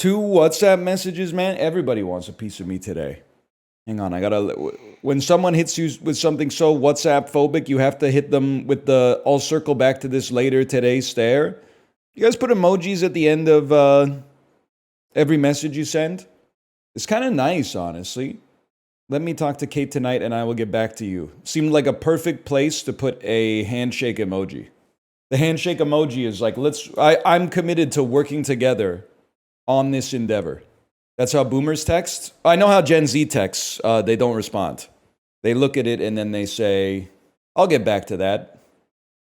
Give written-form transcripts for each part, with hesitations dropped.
Two WhatsApp messages, man. Everybody wants a piece of me today. Hang on, I gotta. When someone hits you with something so WhatsApp phobic, you have to hit them with the "I'll circle back to this later today" stare. You guys put emojis at the end of every message you send. It's kind of nice, honestly. Let me talk to Kate tonight, and I will get back to you. Seemed like a perfect place to put a handshake emoji. The handshake emoji is like, I'm committed to working together on this endeavor. That's how boomers text. I know how Gen Z texts. They don't respond. They look at it and then they say, I'll get back to that.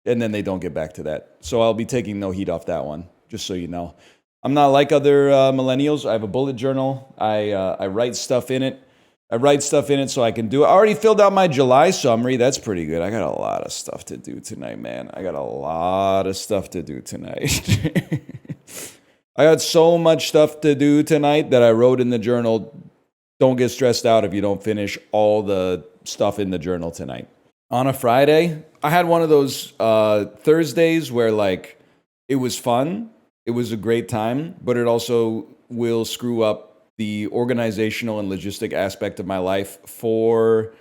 And then they don't get back to that. So I'll be taking no heat off that one, just so you know. I'm not like other millennials. I have a bullet journal. I write stuff in it. So I can do it. I already filled out my July summary. That's pretty good. I got a lot of stuff to do tonight, man. I got so much stuff to do tonight that I wrote in the journal. Don't get stressed out if you don't finish all the stuff in the journal tonight. On a Friday, I had one of those Thursdays where, like, it was fun. It was a great time, but it also will screw up the organizational and logistic aspect of my life for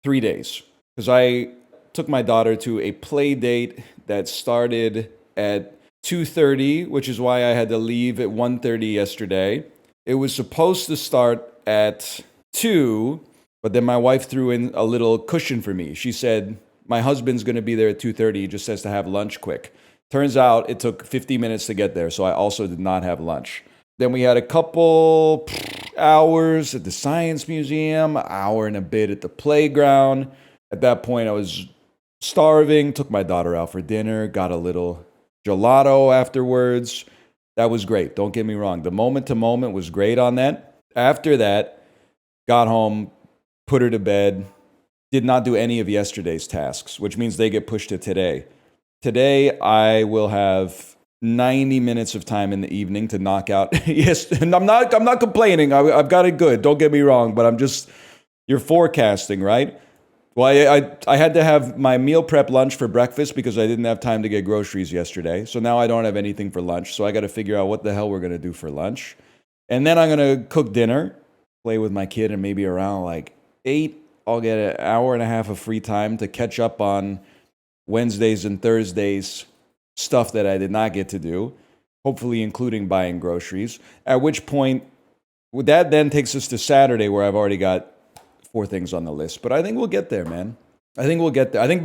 3 days. Because I took my daughter to a play date that started at 2:30, which is why I had to leave at 1:30 yesterday. It was supposed to start at 2, but then my wife threw in a little cushion for me. She said, my husband's going to be there at 2:30. He just has to have lunch quick. Turns out it took 50 minutes to get there, so I also did not have lunch. Then we had a couple hours at the Science Museum, an hour and a bit at the playground. At that point, I was starving, took my daughter out for dinner, got a little gelato afterwards. That was great. Don't get me wrong. The moment to moment was great on that. After that, got home, put her to bed, did not do any of yesterday's tasks, which means they get pushed to today. Today, I will have 90 minutes of time in the evening to knock out. Yes, and I'm not complaining. I've got it good. Don't get me wrong, but you're forecasting, right? Well, I had to have my meal prep lunch for breakfast because I didn't have time to get groceries yesterday. So now I don't have anything for lunch. So I got to figure out what the hell we're going to do for lunch. And then I'm going to cook dinner, play with my kid, and maybe around like 8, I'll get an hour and a half of free time to catch up on Wednesdays and Thursdays stuff that I did not get to do, hopefully including buying groceries. At which point, that then takes us to Saturday, where I've already got 4 things on the list. But I think we'll get there, man. I think we'll get there. I think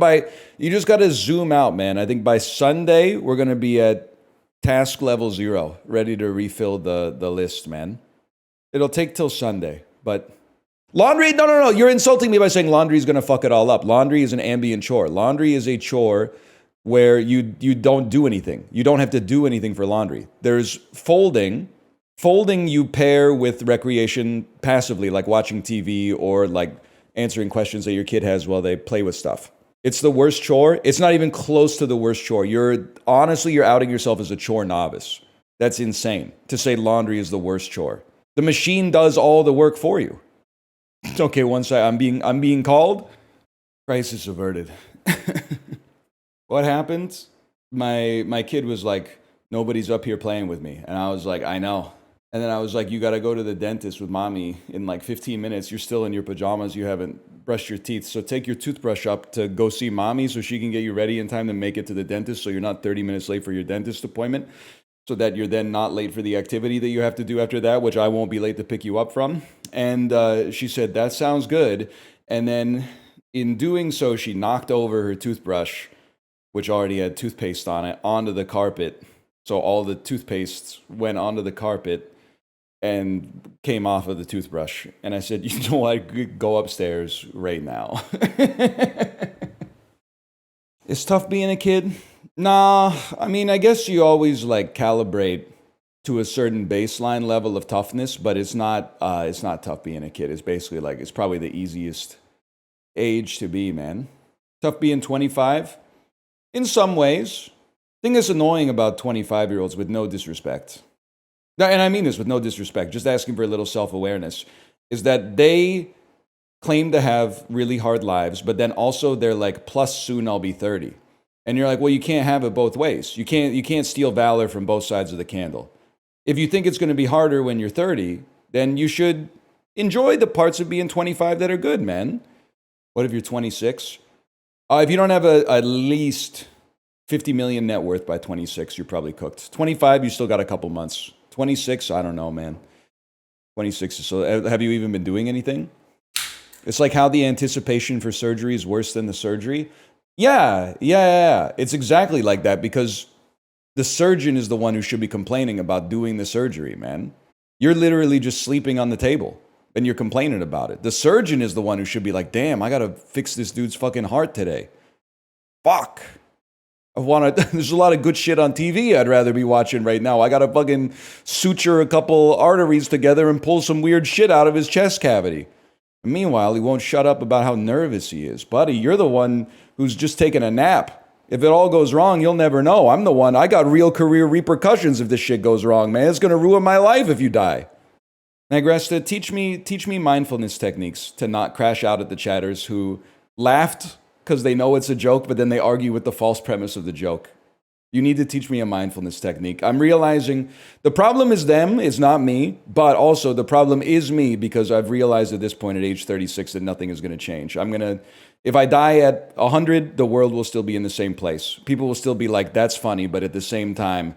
you just got to zoom out, man. I think by Sunday, we're going to be at task level 0, ready to refill the list, man. It'll take till Sunday, but laundry, no. You're insulting me by saying laundry is going to fuck it all up. Laundry is an ambient chore. Laundry is a chore where you don't do anything. You don't have to do anything for laundry. There's folding. Folding you pair with recreation passively, like watching TV or like answering questions that your kid has while they play with stuff. It's the worst chore. It's not even close to the worst chore. You're outing yourself as a chore novice. That's insane to say laundry is the worst chore. The machine does all the work for you. Okay, one second. I'm being called. Crisis averted. What happened? My kid was like, nobody's up here playing with me. And I was like, I know. And then I was like, you got to go to the dentist with mommy in like 15 minutes. You're still in your pajamas. You haven't brushed your teeth. So take your toothbrush up to go see mommy so she can get you ready in time to make it to the dentist so you're not 30 minutes late for your dentist appointment, so that you're then not late for the activity that you have to do after that, which I won't be late to pick you up from. And she said, that sounds good. And then in doing so, she knocked over her toothbrush, which already had toothpaste on it, onto the carpet. So all the toothpaste went onto the carpet and came off of the toothbrush. And I said, you know what? Go upstairs right now. It's tough being a kid. Nah, I mean, I guess you always like calibrate to a certain baseline level of toughness, but it's not tough being a kid. It's basically like, it's probably the easiest age to be, man. Tough being 25? In some ways. The thing that's annoying about 25-year-olds, with no disrespect, and I mean this with no disrespect, just asking for a little self-awareness, is that they claim to have really hard lives, but then also they're like, plus soon I'll be 30. And you're like, well, you can't have it both ways. You can't steal valor from both sides of the candle. If you think it's going to be harder when you're 30, then you should enjoy the parts of being 25 that are good, man. What if you're 26? If you don't have at least 50 million net worth by 26, you're probably cooked. 25, you still got a couple months. 26, I don't know, man. 26 is so. Have you even been doing anything? It's like how the anticipation for surgery is worse than the surgery. Yeah. It's exactly like that because the surgeon is the one who should be complaining about doing the surgery, man. You're literally just sleeping on the table and you're complaining about it. The surgeon is the one who should be like, damn, I gotta fix this dude's fucking heart today. Fuck. There's a lot of good shit on TV I'd rather be watching right now. I gotta fucking suture a couple arteries together and pull some weird shit out of his chest cavity. Meanwhile, he won't shut up about how nervous he is. Buddy, you're the one who's just taking a nap. If it all goes wrong, you'll never know. I'm the one. I got real career repercussions if this shit goes wrong, man. It's going to ruin my life if you die. Nagresta, teach me mindfulness techniques to not crash out at the chatters who laughed because they know it's a joke, but then they argue with the false premise of the joke. You need to teach me a mindfulness technique. I'm realizing the problem is them, it's not me, but also the problem is me because I've realized at this point at age 36 that nothing is going to change. If I die at 100, the world will still be in the same place. People will still be like, that's funny, but at the same time,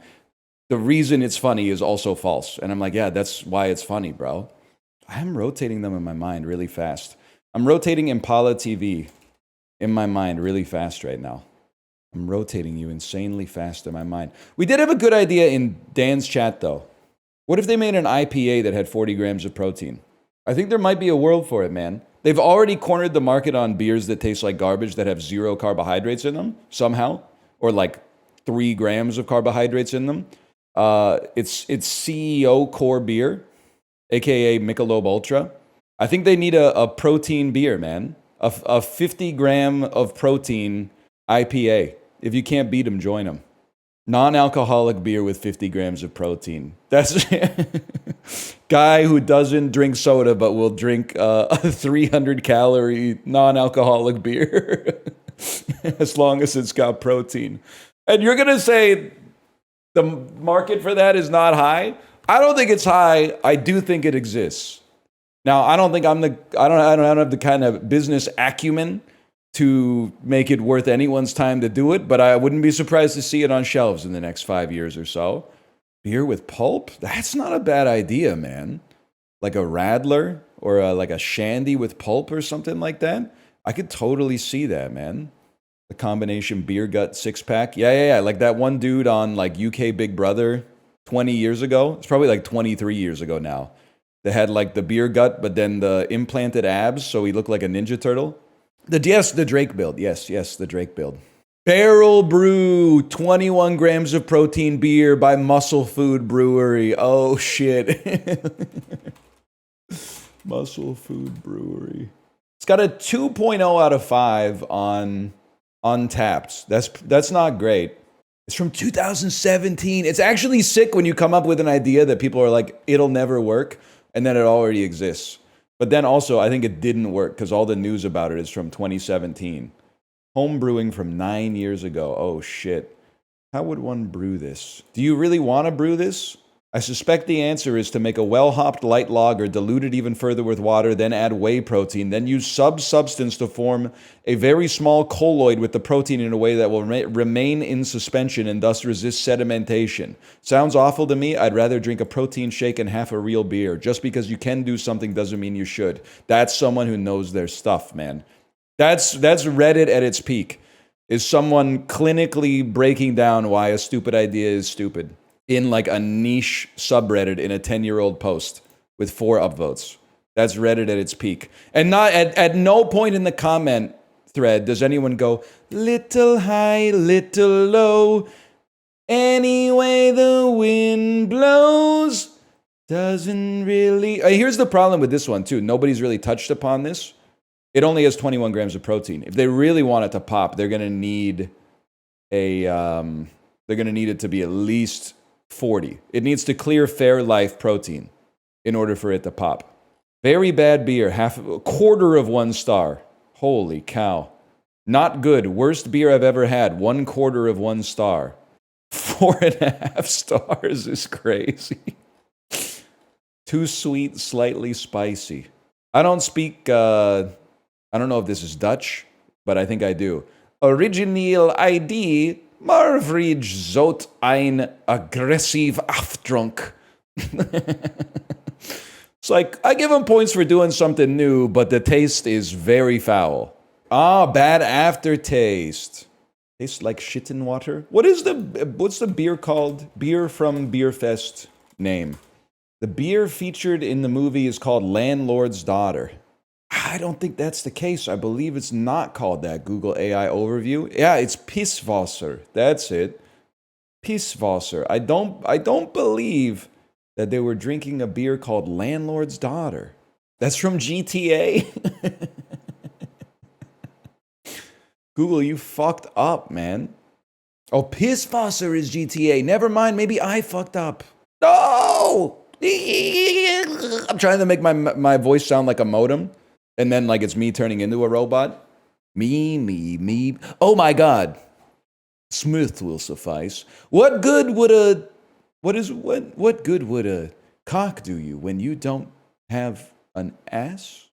the reason it's funny is also false. And I'm like, yeah, that's why it's funny, bro. I'm rotating them in my mind really fast. I'm rotating Impala TV in my mind really fast right now. I'm rotating you insanely fast in my mind. We did have a good idea in Dan's chat, though. What if they made an IPA that had 40 grams of protein? I think there might be a world for it, man. They've already cornered the market on beers that taste like garbage that have 0 carbohydrates in them, somehow. Or like 3 grams of carbohydrates in them. It's CEO Core Beer, a.k.a. Michelob Ultra. I think they need a protein beer, man. A 50 gram of protein IPA. If you can't beat them, join them. Non-alcoholic beer with 50 grams of protein. That's guy who doesn't drink soda but will drink a 300-calorie non-alcoholic beer as long as it's got protein. And you're gonna say the market for that is not high? I don't think it's high. I do think it exists. Now, I don't think I don't have the kind of business acumen to make it worth anyone's time to do it, but I wouldn't be surprised to see it on shelves in the next 5 years or so. Beer with pulp? That's not a bad idea, man. Like a Radler or like a Shandy with pulp or something like that. I could totally see that, man. The combination beer gut 6-pack. Yeah. Like that one dude on like UK Big Brother 20 years ago. It's probably like 23 years ago now. They had like the beer gut, but then the implanted abs, so he looked like a Ninja Turtle. The Drake build. Yes, the Drake build. Barrel Brew, 21 grams of protein beer by Muscle Food Brewery. Oh, shit. Muscle Food Brewery. It's got a 2.0 out of 5 on Untapped. That's not great. It's from 2017. It's actually sick when you come up with an idea that people are like, it'll never work, and then it already exists. But then also, I think it didn't work because all the news about it is from 2017. Home brewing from 9 years ago. Oh, shit. How would one brew this? Do you really want to brew this? I suspect the answer is to make a well-hopped light lager, dilute it even further with water, then add whey protein, then use substance to form a very small colloid with the protein in a way that will remain in suspension and thus resist sedimentation. Sounds awful to me. I'd rather drink a protein shake and half a real beer. Just because you can do something doesn't mean you should. That's someone who knows their stuff, man. That's Reddit at its peak. Is someone clinically breaking down why a stupid idea is stupid in like a niche subreddit in a 10-year-old post with 4 upvotes. That's Reddit at its peak. And not at no point in the comment thread does anyone go, little high, little low, any way the wind blows, doesn't really... Here's the problem with this one, too. Nobody's really touched upon this. It only has 21 grams of protein. If they really want it to pop, they're going to need they're going to need it to be at least 40. It needs to clear Fairlife protein in order for it to pop. Very bad beer, a quarter of 1 star. Holy cow. Not good. Worst beer I've ever had. 1/4 of 1 star. 4.5 stars is crazy. Too sweet, slightly spicy. I don't speak, I don't know if this is Dutch, but I think I do. Origineel ID, maar vrij zout ein aggressief afdronk. It's like, I give him points for doing something new, but the taste is very foul. Ah, bad aftertaste. Tastes like shit in water. What's the beer called? Beer from Beerfest name. The beer featured in the movie is called Landlord's Daughter. I don't think that's the case. I believe it's not called that. Google AI overview. Yeah, it's Pisswasser. That's it. Pisswasser. I don't believe that they were drinking a beer called Landlord's Daughter. That's from GTA. Google, you fucked up, man. Oh, Pisswasser is GTA. Never mind. Maybe I fucked up. No! I'm trying to make my voice sound like a modem. And then like it's me turning into a robot. Me. Oh my God. Smith will suffice. What good would a cock do you when you don't have an ass?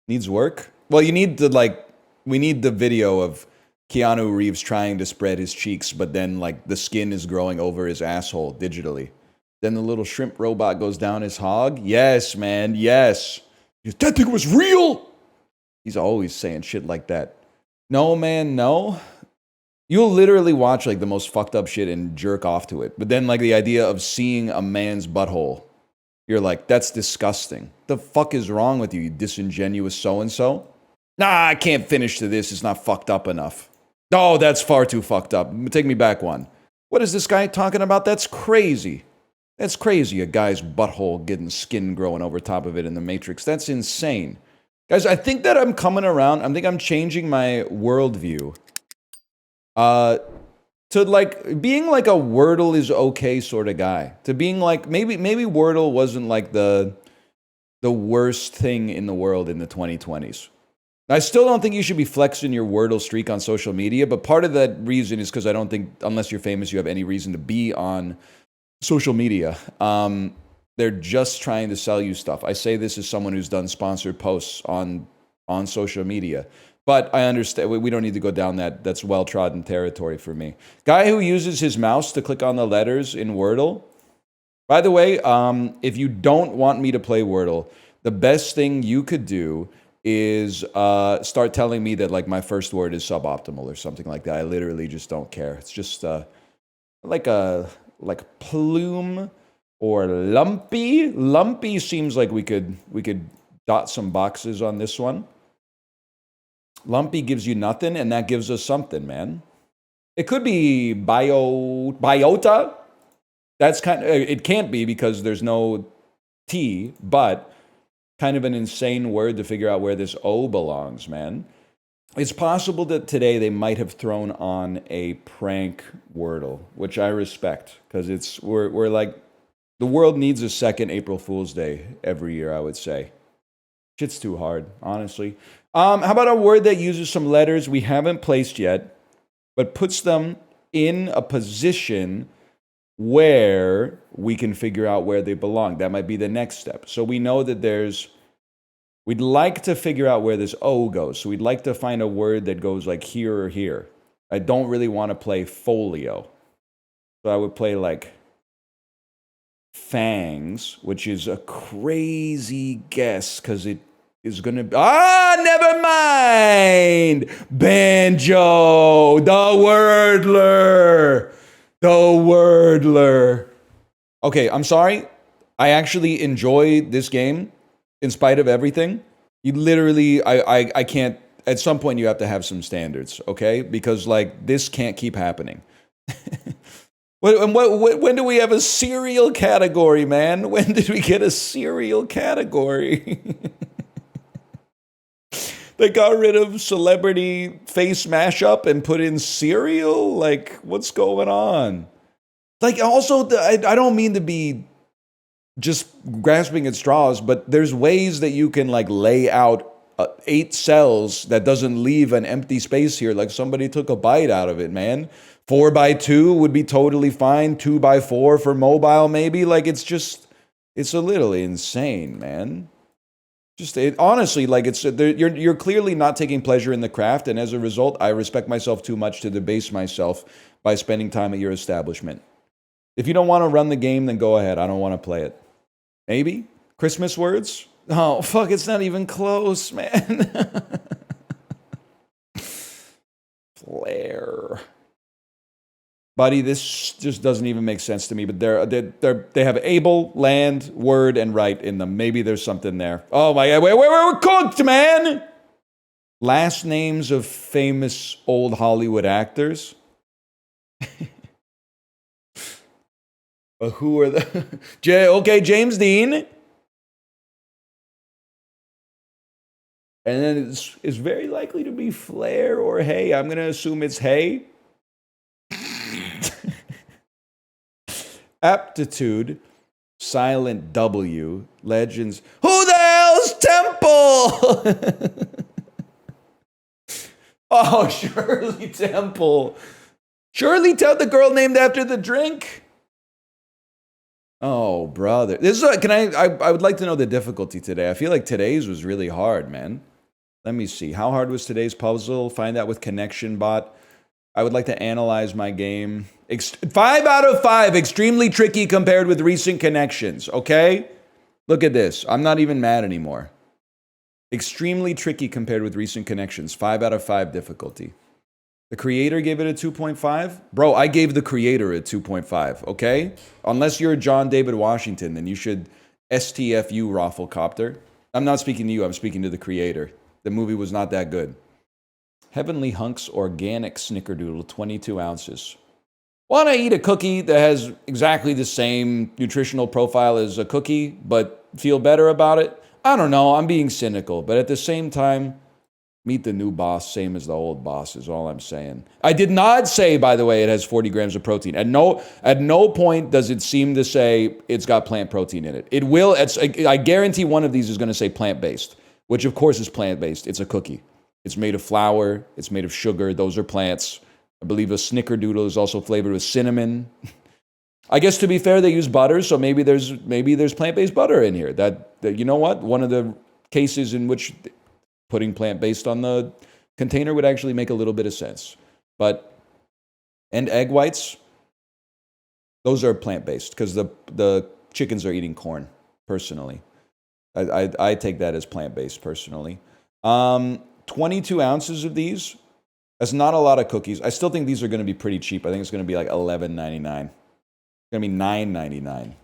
Needs work? Well, we need the video of Keanu Reeves trying to spread his cheeks, but then like the skin is growing over his asshole digitally. Then the little shrimp robot goes down his hog. Yes, man, yes. That thing was real. He's always saying shit like that. No, man, no. You'll literally watch like the most fucked up shit and jerk off to it. But then like the idea of seeing a man's butthole, you're like, that's disgusting. The fuck is wrong with you, you disingenuous so-and-so? Nah, I can't finish to this. It's not fucked up enough. Oh, that's far too fucked up. Take me back one. What is this guy talking about? That's crazy. That's crazy, a guy's butthole getting skin growing over top of it in the Matrix. That's insane. Guys, I think that I'm coming around. I think I'm changing my worldview. To like, being like a Wordle is okay sort of guy. To being like, maybe Wordle wasn't like the worst thing in the world in the 2020s. I still don't think you should be flexing your Wordle streak on social media, but part of that reason is because I don't think, unless you're famous, you have any reason to be on social media. They're just trying to sell you stuff. I say this as someone who's done sponsored posts on social media. But I understand, we don't need to go down that's well-trodden territory for me. Guy who uses his mouse to click on the letters in Wordle. By the way, if you don't want me to play Wordle, the best thing you could do is start telling me that like my first word is suboptimal or something like that. I literally just don't care. It's just like plume or lumpy. Lumpy seems like we could dot some boxes on this one. Lumpy gives you nothing, and that gives us something, man. It could be biota. That's kind of, it can't be because there's no T, but kind of an insane word to figure out where this O belongs, man. It's possible that today they might have thrown on a prank Wordle, which I respect, because we're like, the world needs a second April Fool's Day every year, I would say. Shit's too hard, honestly. How about a word that uses some letters we haven't placed yet, but puts them in a position where we can figure out where they belong? That might be the next step. So we know that we'd like to figure out where this O goes. So we'd like to find a word that goes like here or here. I don't really want to play folio. So I would play like fangs, which is a crazy guess because it is going to be... never mind! Banjo! The Wordler! The Wordler. Okay, I'm sorry. I actually enjoy this game in spite of everything. You literally, I can't... At some point, you have to have some standards, okay? Because, like, this can't keep happening. When do we have a cereal category, man? When did we get a cereal category? They got rid of celebrity face mashup and put in cereal? Like, what's going on? Like, also, I don't mean to be just grasping at straws, but there's ways that you can, like, lay out 8 cells that doesn't leave an empty space here. Like, somebody took a bite out of it, man. 4x2 would be totally fine. 2x4 for mobile, maybe. Like, it's It's a little insane, man. Just honestly, like you're clearly not taking pleasure in the craft, and as a result, I respect myself too much to debase myself by spending time at your establishment. If you don't want to run the game, then go ahead. I don't want to play it. Maybe Christmas words. Oh fuck! It's not even close, man. Flair. Buddy, this just doesn't even make sense to me, but they have able, land, word, and right in them. Maybe there's something there. Oh my God, wait, we're cooked, man! Last names of famous old Hollywood actors. Who are the... okay, James Dean. And then it's very likely to be Flair or Hay. I'm going to assume it's Hay. Aptitude, silent W, legends. Who the hell's Temple? Oh, Shirley Temple. Shirley Temple, the girl named after the drink? Oh, brother. This is I would like to know the difficulty today. I feel like today's was really hard, man. Let me see. How hard was today's puzzle? Find out with Connection Bot. I would like to analyze my game. 5 out of 5, extremely tricky compared with recent connections, okay? Look at this. I'm not even mad anymore. Extremely tricky compared with recent connections. 5 out of 5 difficulty. The creator gave it a 2.5? Bro, I gave the creator a 2.5, okay? Unless you're John David Washington, then you should STFU Rafflecopter. I'm not speaking to you, I'm speaking to the creator. The movie was not that good. Heavenly Hunks Organic Snickerdoodle, 22 ounces. Want to eat a cookie that has exactly the same nutritional profile as a cookie, but feel better about it? I don't know, I'm being cynical, but at the same time, meet the new boss, same as the old boss is all I'm saying. I did not say, by the way, it has 40 grams of protein. At no point does it seem to say it's got plant protein in it. It will, I guarantee one of these is going to say plant-based, which of course is plant-based. It's a cookie. It's made of flour. It's made of sugar. Those are plants. I believe a snickerdoodle is also flavored with cinnamon. I guess to be fair, they use butter, so maybe there's plant-based butter in here. That you know what? One of the cases in which putting plant-based on the container would actually make a little bit of sense. And egg whites, those are plant-based because the chickens are eating corn. Personally, I take that as plant-based. Personally. 22 ounces of these. That's not a lot of cookies. I still think these are going to be pretty cheap. I think it's going to be like $11.99. It's going to be $9.99.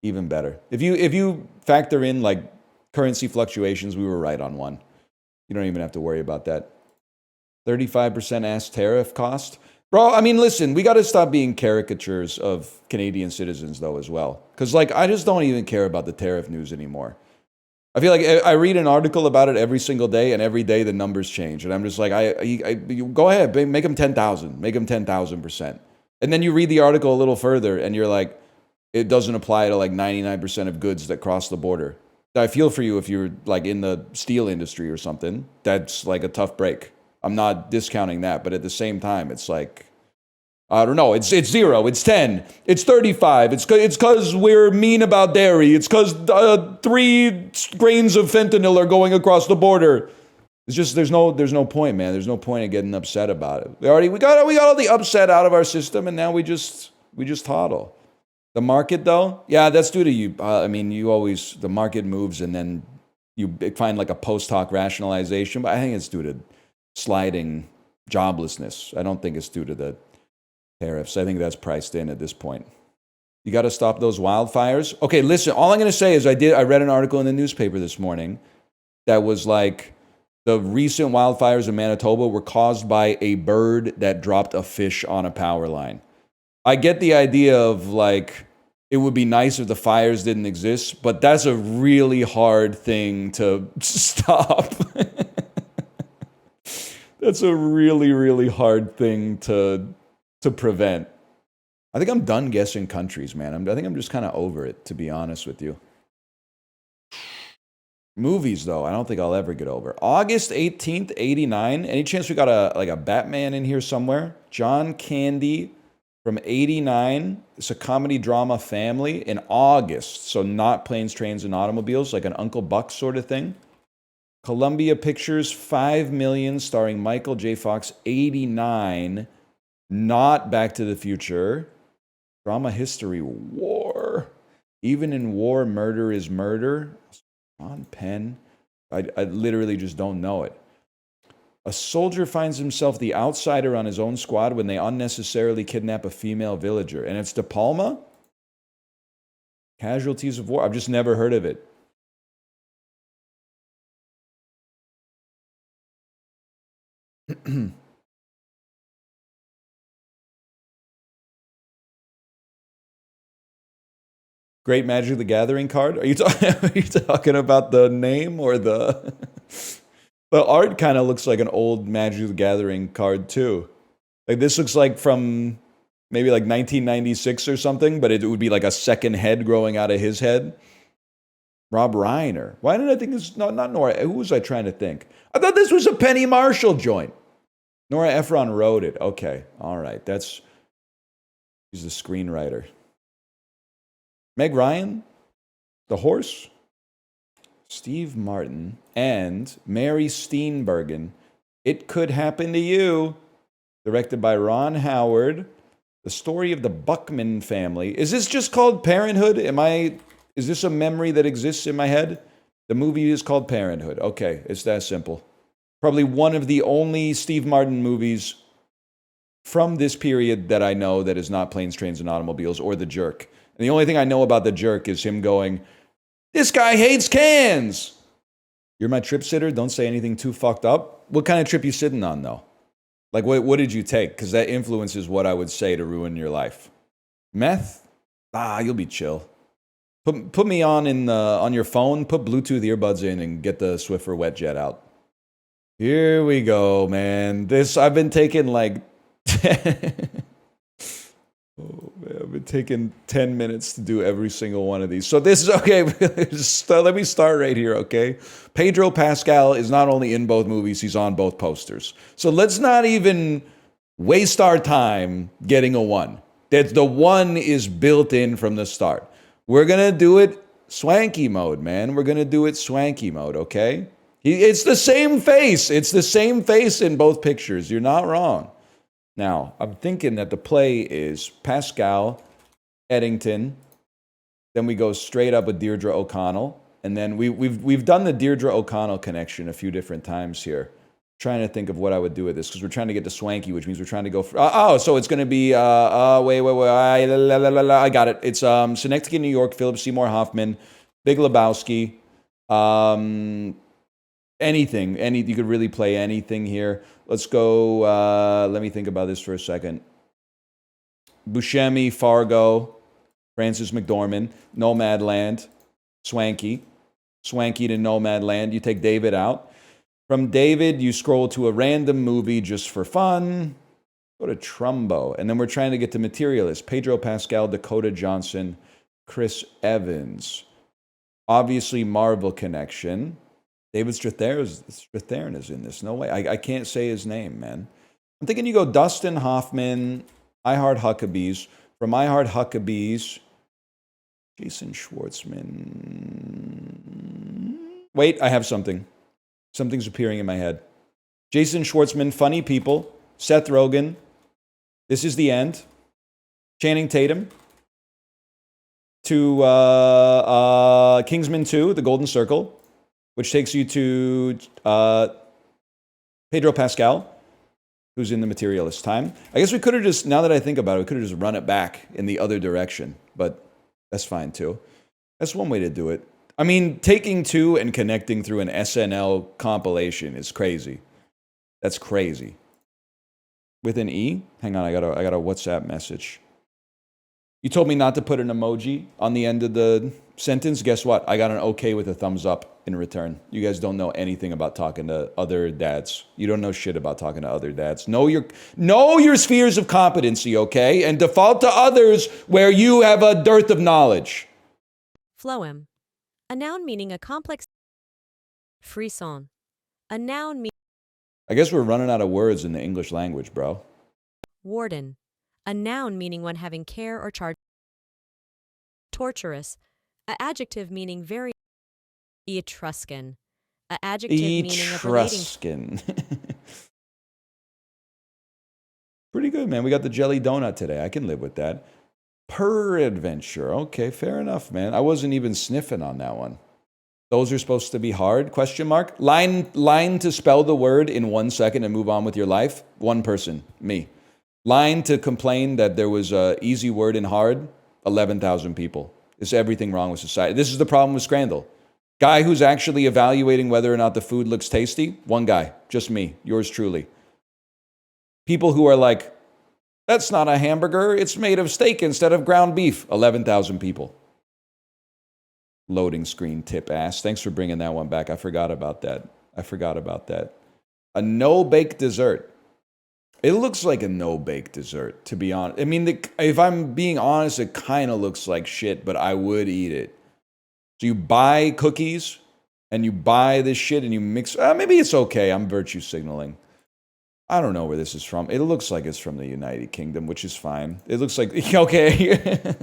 Even better. If you factor in like currency fluctuations, we were right on one. You don't even have to worry about that. 35% ass tariff cost. Bro, I mean, listen, we got to stop being caricatures of Canadian citizens though as well. Because like, I just don't even care about the tariff news anymore. I feel like I read an article about it every single day, and every day the numbers change. And I'm just like, you go ahead, make them 10,000. Make them 10,000%. And then you read the article a little further, and you're like, it doesn't apply to like 99% of goods that cross the border. I feel for you if you're like in the steel industry or something. That's like a tough break. I'm not discounting that, but at the same time, it's like, I don't know. It's 0. It's 10. It's 35. It's because we're mean about dairy. It's because 3 grains of fentanyl are going across the border. It's just there's no point, man. There's no point in getting upset about it. We got all the upset out of our system, and now we just hodl. The market, though, yeah, that's due to you. I mean, the market moves, and then you find like a post hoc rationalization. But I think it's due to sliding joblessness. I don't think it's due to the tariffs. I think that's priced in at this point. You got to stop those wildfires. Okay, listen, all I'm going to say is I read an article in the newspaper this morning that was like the recent wildfires in Manitoba were caused by a bird that dropped a fish on a power line. I get the idea of like, it would be nice if the fires didn't exist, but that's a really hard thing to stop. That's a really, really hard thing to prevent. I think I'm done guessing countries, man. I think I'm just kind of over it, to be honest with you. Movies, though, I don't think I'll ever get over. August 18th, 89. Any chance we got a Batman in here somewhere? John Candy, From 89, it's a comedy drama family in August. So not Planes, Trains, and Automobiles, like an Uncle Buck sort of thing. Columbia Pictures, 5 million, starring Michael J. Fox, 89. Not Back to the Future. Drama History, War. Even in War, Murder is Murder. On Penn. I literally just don't know it. A soldier finds himself the outsider on his own squad when they unnecessarily kidnap a female villager. And it's De Palma? Casualties of War. I've just never heard of it. Great Magic the Gathering card? Are you talking about the name or the... The art kind of looks like an old Magic the Gathering card too. Like this looks like from maybe like 1996 or something, but it would be like a second head growing out of his head. Rob Reiner. Why did I think this? No, not Nora. Who was I trying to think? I thought this was a Penny Marshall joint. Nora Ephron wrote it. Okay, all right. She's the screenwriter. Meg Ryan, The Horse. Steve Martin and Mary Steenburgen. It Could Happen to You. Directed by Ron Howard. The story of the Buckman family. Is this just called Parenthood? Is this a memory that exists in my head? The movie is called Parenthood. Okay, it's that simple. Probably one of the only Steve Martin movies from this period that I know that is not Planes, Trains, and Automobiles or The Jerk. And the only thing I know about The Jerk is him going, "This guy hates cans." You're my trip sitter. Don't say anything too fucked up. What kind of trip you sitting on, though? Like, what did you take? Because that influences what I would say to ruin your life. Meth? You'll be chill. Put me on your phone. Put Bluetooth earbuds in and get the Swiffer wet jet out. Here we go, man. I've been taking like... Oh, man, I've been taking 10 minutes to do every single one of these. So this is, okay, let me start right here, okay? Pedro Pascal is not only in both movies, he's on both posters. So let's not even waste our time getting a 1. The 1 is built in from the start. We're going to do it swanky mode, man. We're going to do it swanky mode, okay? It's the same face. It's the same face in both pictures. You're not wrong. Now, I'm thinking that the play is Pascal, Eddington, then we go straight up with Deirdre O'Connell, and then we've done the Deirdre O'Connell connection a few different times here. Trying to think of what I would do with this, because we're trying to get to Swankie, which means we're trying to go for... so it's going to be... I got it. It's Synecdoche, New York, Philip Seymour Hoffman, Big Lebowski, anything. You could really play anything here. Let's go, let me think about this for a second. Buscemi, Fargo, Francis McDormand, Nomadland, Swankie. Swankie to Nomadland. You take David out. From David, you scroll to a random movie just for fun. Go to Trumbo. And then we're trying to get to Materialist. Pedro Pascal, Dakota Johnson, Chris Evans. Obviously, Marvel connection. David Strathairn is in this. No way. I can't say his name, man. I'm thinking you go Dustin Hoffman, I Heart Huckabees. From I Heart Huckabees, Jason Schwartzman. Wait, I have something. Something's appearing in my head. Jason Schwartzman, Funny People. Seth Rogen, This Is the End. Channing Tatum. To Kingsman 2, The Golden Circle, which takes you to Pedro Pascal, who's in the Materialist time. I guess we could have just, now that I think about it, we could have just run it back in the other direction, but that's fine too. That's one way to do it. I mean, taking 2 and connecting through an SNL compilation is crazy. That's crazy. With an E? Hang on, I got a WhatsApp message. You told me not to put an emoji on the end of the sentence. Guess what? I got an okay with a thumbs up in return. You guys don't know anything about talking to other dads. You don't know shit about talking to other dads. Know your spheres of competency, okay? And default to others where you have a dearth of knowledge. Phloem. A noun meaning a complex. Frisson. A noun meaning... I guess we're running out of words in the English language, bro. Warden. A noun meaning one having care or charge. Torturous. A adjective meaning very. Etruscan. A adjective meaning of relating. Etruscan. Pretty good, man. We got the jelly donut today. I can live with that. Peradventure. Okay, fair enough, man. I wasn't even sniffing on that one. Those are supposed to be hard? Question mark. Line to spell the word in 1 second and move on with your life. One person, me. Line to complain that there was a easy word in hard. 11,000 people. Is everything wrong with society? This is the problem with Scrandle. Guy who's actually evaluating whether or not the food looks tasty. One guy, just me, yours truly. People who are like, that's not a hamburger. It's made of steak instead of ground beef. 11,000 people. Loading screen tip ass. Thanks for bringing that one back. I forgot about that. A no-bake dessert. It looks like a no-bake dessert, to be honest. I mean, if I'm being honest, it kind of looks like shit, but I would eat it. So you buy cookies, and you buy this shit, and you mix... maybe it's okay. I'm virtue signaling. I don't know where this is from. It looks like it's from the United Kingdom, which is fine. It looks like... Okay.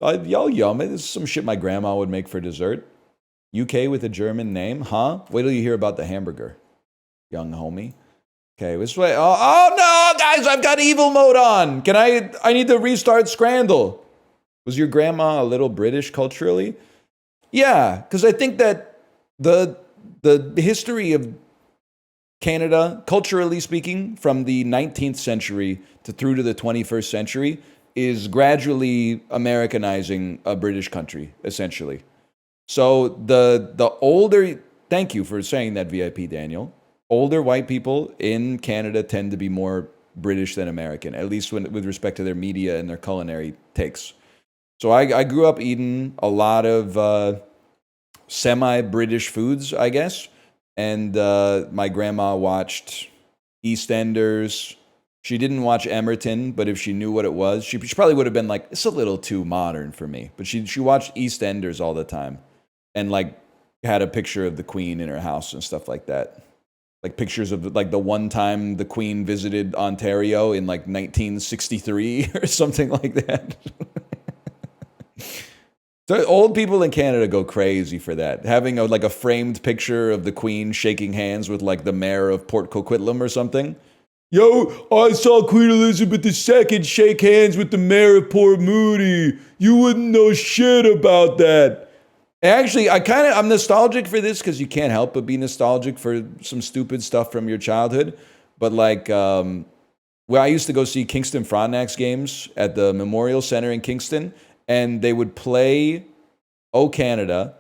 Y'all yum. This is some shit my grandma would make for dessert. UK with a German name, huh? Wait till you hear about the hamburger, young homie. Okay, this way. Oh no, guys, I've got evil mode on. I need to restart Scrandle. Was your grandma a little British culturally? Yeah, because I think that the history of Canada, culturally speaking, from the 19th century through to the 21st century, is gradually Americanizing a British country, essentially. So the older, thank you for saying that, VIP Daniel. Older white people in Canada tend to be more British than American, at least with respect to their media and their culinary takes. So I grew up eating a lot of semi-British foods, I guess. And my grandma watched EastEnders. She didn't watch Emerton, but if she knew what it was, she probably would have been like, it's a little too modern for me. But she watched EastEnders all the time. And like had a picture of the Queen in her house and stuff like that. Like pictures of like the one time the Queen visited Ontario in like 1963 or something like that. So old people in Canada go crazy for that. Having a framed picture of the Queen shaking hands with like the mayor of Port Coquitlam or something. Yo, I saw Queen Elizabeth II shake hands with the mayor of Port Moody. You wouldn't know shit about that. Actually, I'm nostalgic for this because you can't help but be nostalgic for some stupid stuff from your childhood. But like, I used to go see Kingston Frontenac's games at the Memorial Center in Kingston, and they would play O Canada.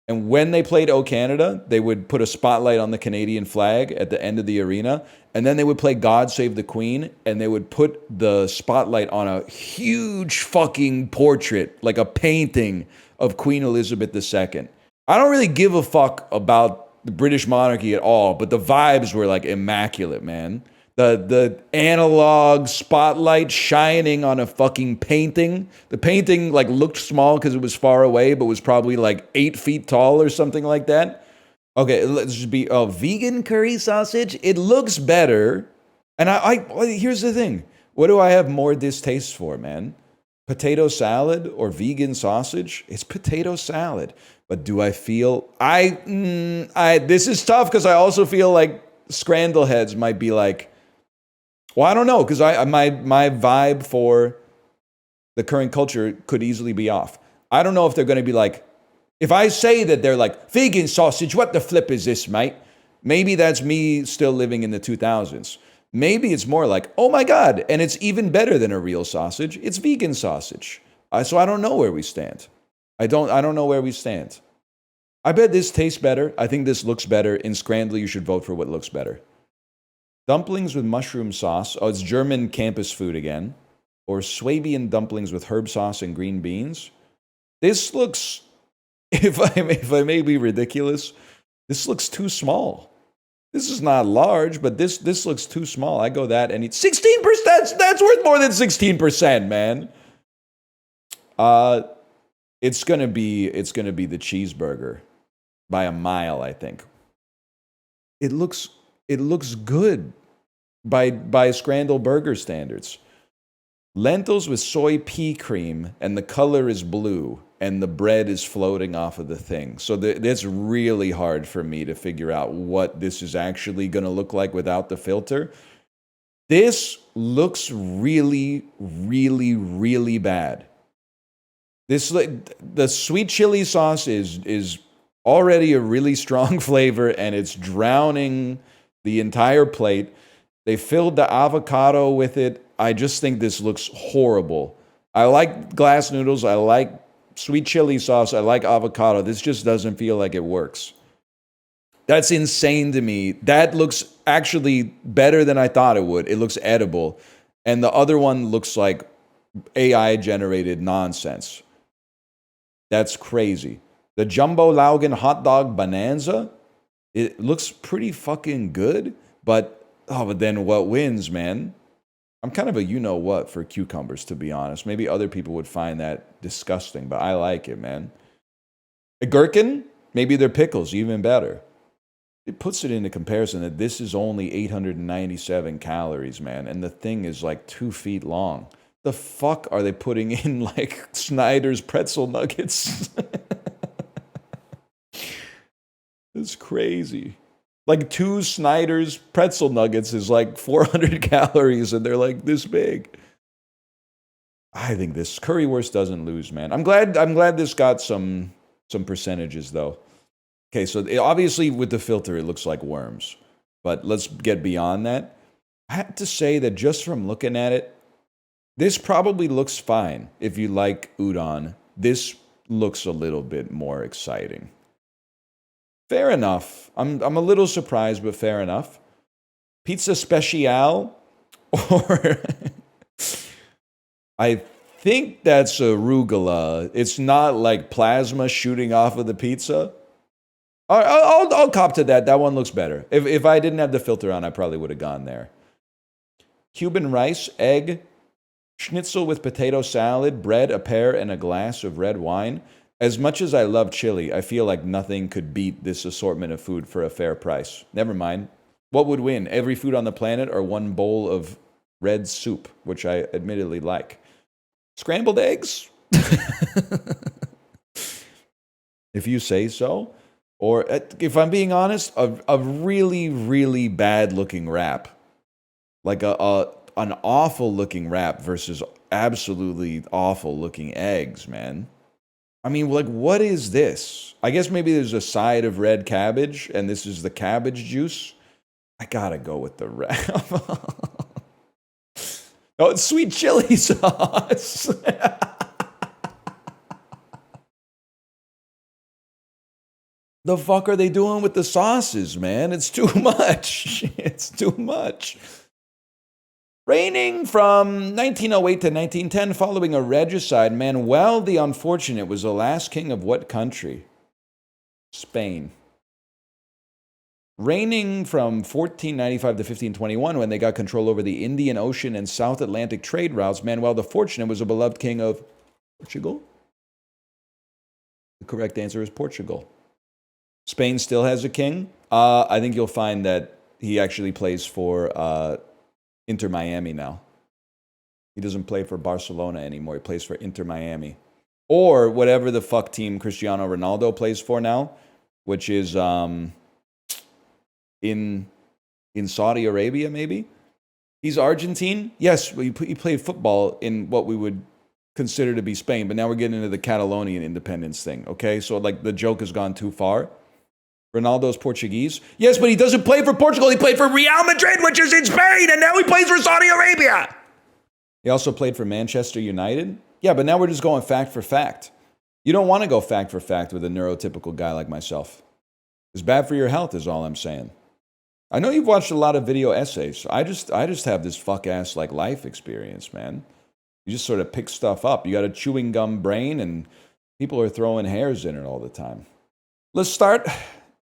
And when they played O Canada, they would put a spotlight on the Canadian flag at the end of the arena. And then they would play God Save the Queen, and they would put the spotlight on a huge fucking portrait, like a painting of Queen Elizabeth II. I don't really give a fuck about the British monarchy at all, but the vibes were like immaculate, man. The analog spotlight shining on a fucking painting. The painting like looked small because it was far away, but was probably like 8 feet tall or something like that. Okay, let's just be vegan curry sausage. It looks better. And here's the thing. What do I have more distaste for, man? Potato salad or vegan sausage? It's potato salad. But do I feel this is tough because I also feel like Scrandle heads might be like, well, I don't know, because my vibe for the current culture could easily be off. I don't know if they're going to be like, if I say that they're like, vegan sausage, what the flip is this, mate? Maybe that's me still living in the 2000s. Maybe it's more like, oh my God, and it's even better than a real sausage. It's vegan sausage. So I don't know where we stand. I don't know where we stand. I bet this tastes better. I think this looks better. In Scrandle, you should vote for what looks better. Dumplings with mushroom sauce. Oh, it's German campus food again. Or Swabian dumplings with herb sauce and green beans. This looks, if I may be ridiculous, this looks too small. This is not large, but this looks too small. I go that and eat 16%. That's worth more than 16%, man. It's gonna be the cheeseburger by a mile, I think. It looks good. by Scrandle burger standards. Lentils with soy pea cream, and the color is blue, and the bread is floating off of the thing. So it's really hard for me to figure out what this is actually going to look like without the filter. This looks really, really, really bad. The sweet chili sauce is already a really strong flavor, and it's drowning the entire plate. They filled the avocado with it. I just think this looks horrible. I like glass noodles. I like sweet chili sauce. I like avocado. This just doesn't feel like it works. That's insane to me. That looks actually better than I thought it would. It looks edible. And the other one looks like AI-generated nonsense. That's crazy. The Jumbo Laugen hot dog bonanza, it looks pretty fucking good, but then what wins, man? I'm kind of a you-know-what for cucumbers, to be honest. Maybe other people would find that disgusting, but I like it, man. A gherkin, maybe they're pickles, even better. It puts it into comparison that this is only 897 calories, man, and the thing is like 2 feet long. The fuck are they putting in, like, Snyder's pretzel nuggets? It's crazy. Like 2 Snyder's pretzel nuggets is like 400 calories, and they're like this big. I think this currywurst doesn't lose, man. I'm glad this got some percentages, though. Okay, so obviously with the filter, it looks like worms. But let's get beyond that. I have to say that just from looking at it, this probably looks fine if you like udon. This looks a little bit more exciting. Fair enough. I'm a little surprised, but fair enough. Pizza Speciale, or I think that's arugula. It's not like plasma shooting off of the pizza. I'll cop to that. That one looks better. If I didn't have the filter on, I probably would have gone there. Cuban rice, egg, schnitzel with potato salad, bread, a pear, and a glass of red wine. As much as I love chili, I feel like nothing could beat this assortment of food for a fair price. Never mind. What would win? Every food on the planet or one bowl of red soup, which I admittedly like? Scrambled eggs? If you say so. Or, if I'm being honest, a really, really bad-looking wrap. Like an awful-looking wrap versus absolutely awful-looking eggs, man. I mean, like, what is this? I guess maybe there's a side of red cabbage, and this is the cabbage juice. I gotta go with the wrap. Oh, it's sweet chili sauce. The fuck are they doing with the sauces, man? It's too much. It's too much. Reigning from 1908 to 1910, following a regicide, Manuel the Unfortunate was the last king of what country? Spain. Reigning from 1495 to 1521, when they got control over the Indian Ocean and South Atlantic trade routes, Manuel the Fortunate was a beloved king of Portugal? The correct answer is Portugal. Spain still has a king. I think you'll find that he actually plays for Inter Miami now. He doesn't play for Barcelona anymore. He plays for Inter Miami. Or whatever the fuck team Cristiano Ronaldo plays for now, which is in Saudi Arabia, maybe? He's Argentine? Yes, he played football in what we would consider to be Spain, but now we're getting into the Catalonian independence thing, okay? So, like, the joke has gone too far. Ronaldo's Portuguese. Yes, but he doesn't play for Portugal. He played for Real Madrid, which is in Spain, and now he plays for Saudi Arabia. He also played for Manchester United. Yeah, but now we're just going fact for fact. You don't want to go fact for fact with a neurotypical guy like myself. It's bad for your health is all I'm saying. I know you've watched a lot of video essays. I just have this fuck-ass like life experience, man. You just sort of pick stuff up. You got a chewing gum brain, and people are throwing hairs in it all the time. Let's start.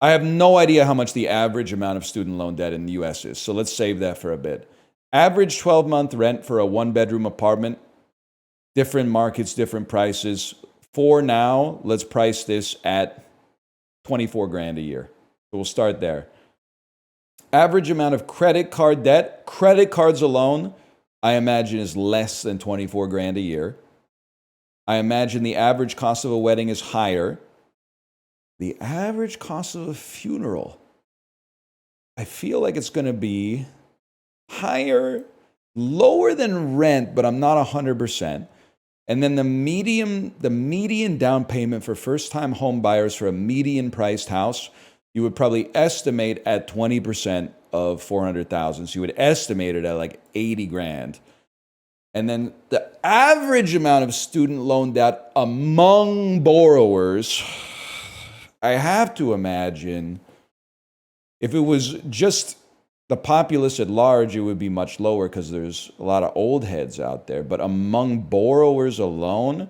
I have no idea how much the average amount of student loan debt in the U.S. is, so let's save that for a bit. Average 12-month rent for a one-bedroom apartment, different markets, different prices. For now, let's price this at $24,000 a year. So we'll start there. Average amount of credit card debt. Credit cards alone, I imagine, is less than 24 grand a year. I imagine the average cost of a wedding is higher. The average cost of a funeral, I feel like it's going to be higher, lower than rent, but I'm not 100%. And then the median down payment for first-time home buyers for a median-priced house, you would probably estimate at 20% of 400,000. So you would estimate it at like 80 grand. And then the average amount of student loan debt among borrowers, I have to imagine, if it was just the populace at large, it would be much lower because there's a lot of old heads out there. But among borrowers alone,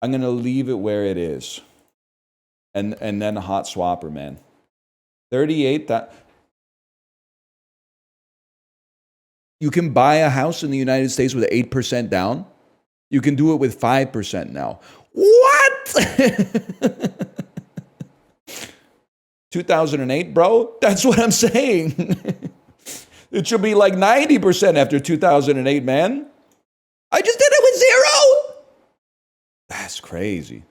I'm going to leave it where it is. And then a hot swapper, man. 38, that... You can buy a house in the United States with 8% down. You can do it with 5% now. What? 2008, bro? That's what I'm saying. It should be like 90% after 2008, man. I just did it with 0. That's crazy.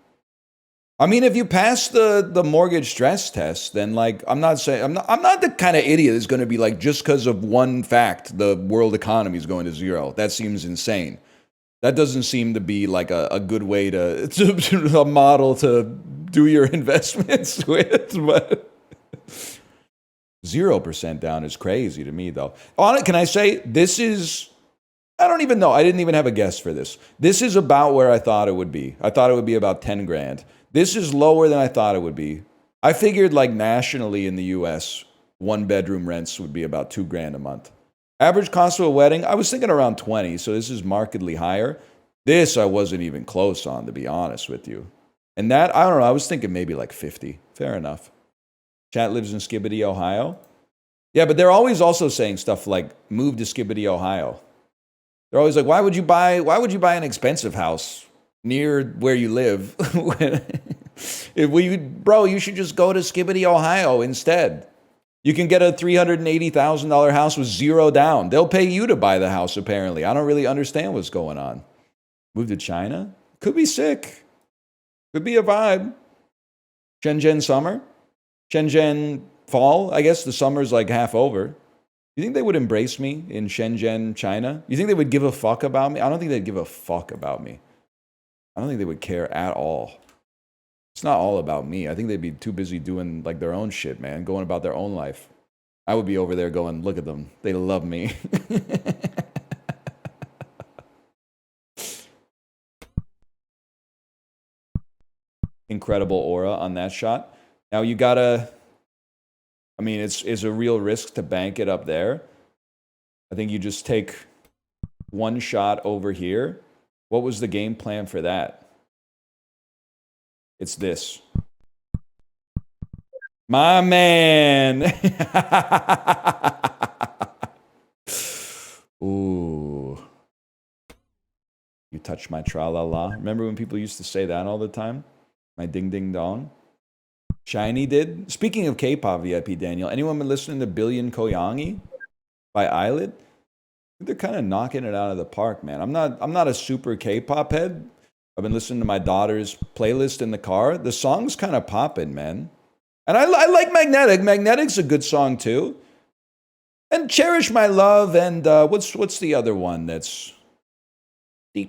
I mean, if you pass the mortgage stress test, then like I'm not the kind of idiot that's going to be like, just because of one fact the world economy is going to 0. That seems insane. That doesn't seem to be like a good way to a model to do your investments with. But 0% down is crazy to me, though. Can I say this is? I don't even know. I didn't even have a guess for this. This is about where I thought it would be. I thought it would be about 10 grand. This is lower than I thought it would be. I figured like nationally in the US, 1-bedroom rents would be about 2 grand a month. Average cost of a wedding, I was thinking around 20, so this is markedly higher. This I wasn't even close on, to be honest with you. And that, I don't know, I was thinking maybe like 50. Fair enough. Chat lives in Skibidi, Ohio. Yeah, but they're always also saying stuff like, move to Skibidi, Ohio. They're always like, why would you buy an expensive house near where you live? Bro, you should just go to Skibidi, Ohio instead. You can get a $380,000 house with 0 down. They'll pay you to buy the house, apparently. I don't really understand what's going on. Move to China? Could be sick. Could be a vibe. Shenzhen summer? Shenzhen fall? I guess the summer's like half over. You think they would embrace me in Shenzhen, China? You think they would give a fuck about me? I don't think they'd give a fuck about me. I don't think they would care at all. It's not all about me. I think they'd be too busy doing like their own shit, man, going about their own life. I would be over there going, look at them. They love me. Incredible aura on that shot. Now you gotta, I mean, it's a real risk to bank it up there. I think you just take one shot over here. What was the game plan for that? It's this. My man. Ooh. You touch my tra-la-la. Remember when people used to say that all the time? My ding-ding-dong. Shiny did. Speaking of K-pop VIP, Daniel, anyone been listening to Billion Koyangi by Eyelid? They're kind of knocking it out of the park, man. I'm not a super K-pop head. I've been listening to my daughter's playlist in the car. The song's kind of popping, man. And I like Magnetic. Magnetic's a good song too. And Cherish My Love and what's the other one that's I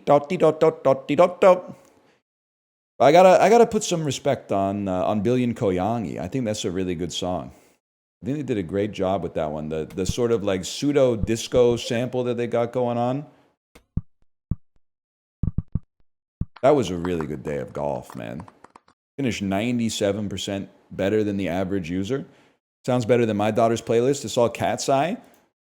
gotta put some respect on Billion Koyangi. I think that's a really good song. I think they did a great job with that one. The sort of like pseudo disco sample that they got going on. That was a really good day of golf, man. Finished 97% better than the average user. Sounds better than my daughter's playlist. It's all Cat's Eye.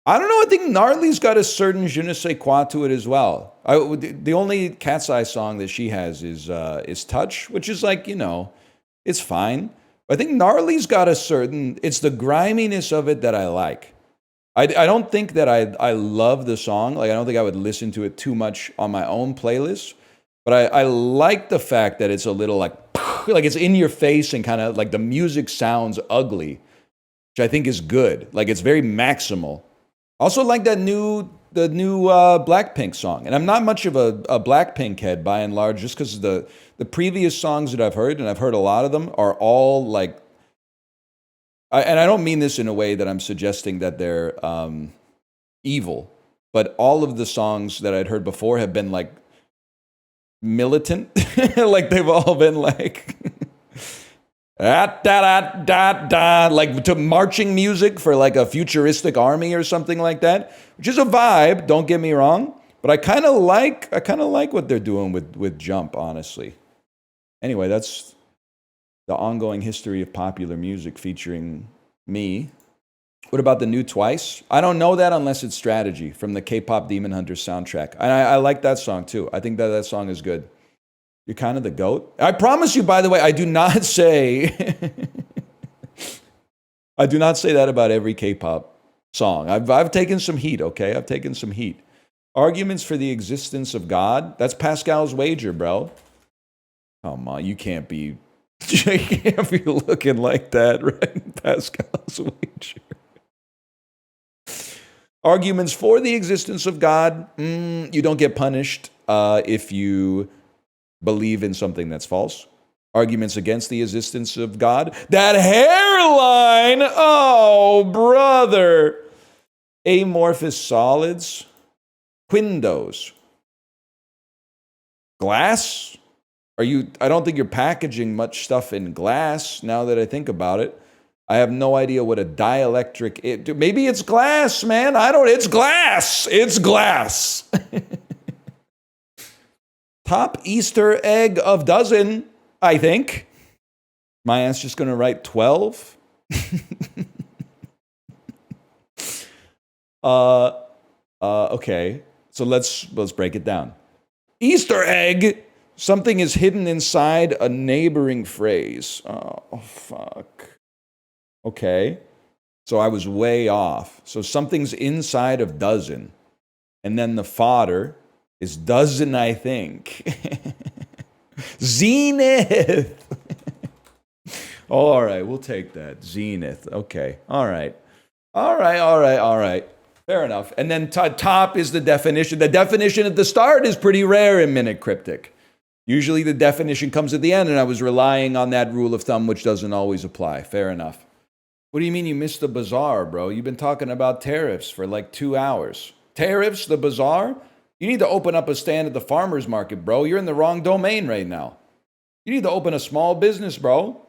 I don't know. I think Gnarly's got a certain je ne sais quoi to it as well. The only Cat's Eye song that she has is Touch, which is like, you know, it's fine. I think Gnarly's got a certain, it's the griminess of it that I like. I don't think that I love the song. Like, I don't think I would listen to it too much on my own playlist. But I like the fact that it's a little like it's in your face and kind of like the music sounds ugly. which I think is good. Like, it's very maximal. Also like the new Blackpink song. And I'm not much of a Blackpink head by and large, just because the previous songs that I've heard, and I've heard a lot of them, are all like, and I don't mean this in a way that I'm suggesting that they're evil, but all of the songs that I'd heard before have been like militant. Like they've all been like like to marching music for like a futuristic army or something like that, which is a vibe, don't get me wrong, but I kind of like what they're doing with Jump, honestly. Anyway, that's the ongoing history of popular music featuring me. What about the new Twice? I don't know that unless it's Strategy from the K-pop Demon Hunters soundtrack. And I like that song too. I think that song is good. You're kind of the GOAT. I promise you, by the way, I do not say that about every K-pop song. I've taken some heat, okay? I've taken some heat. Arguments for the existence of God. That's Pascal's wager, bro. Come on, you can't be looking like that, right? Pascal's wager. Arguments for the existence of God. You don't get punished if you believe in something that's false. Arguments against the existence of God. That hairline! Oh, brother! Amorphous solids. Windows. Glass? I don't think you're packaging much stuff in glass, now that I think about it. I have no idea what a dielectric... maybe it's glass, man. It's glass! It's glass! Top Easter egg of dozen, I think. My aunt's just going to write 12. Okay. So let's break it down. Easter egg. Something is hidden inside a neighboring phrase. Oh, fuck. Okay. So I was way off. So something's inside of dozen. And then the fodder is dozen, I think. Zenith. All right, we'll take that. Zenith. Okay. All right. Fair enough. And then top is the definition. The definition at the start is pretty rare in Minute Cryptic. Usually the definition comes at the end, and I was relying on that rule of thumb, which doesn't always apply. Fair enough. What do you mean you missed the bazaar, bro? You've been talking about tariffs for like 2 hours. Tariffs, the bazaar? You need to open up a stand at the farmer's market, bro. You're in the wrong domain right now. You need to open a small business, bro.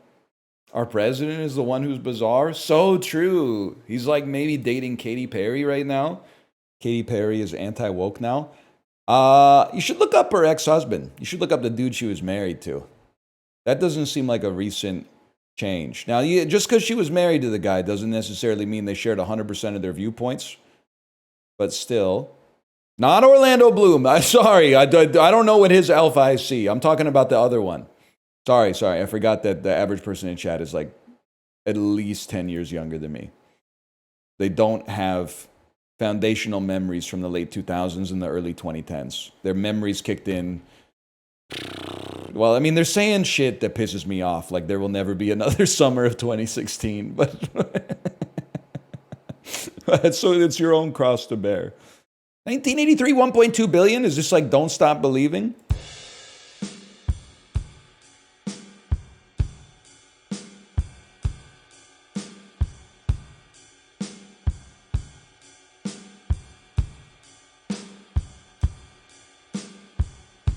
Our president is the one who's bizarre. So true. He's like maybe dating Katy Perry right now. Katy Perry is anti-woke now. You should look up her ex-husband. You should look up the dude she was married to. That doesn't seem like a recent change. Now, just because she was married to the guy doesn't necessarily mean they shared 100% of their viewpoints. But still, not Orlando Bloom. I'm sorry. I don't know what his alpha I see. I'm talking about the other one. Sorry. I forgot that the average person in chat is like at least 10 years younger than me. They don't have foundational memories from the late 2000s and the early 2010s. Their memories kicked in. Well, I mean, they're saying shit that pisses me off, like there will never be another summer of 2016, but so it's your own cross to bear. 1983, 1.2 billion? Is this like Don't Stop Believing?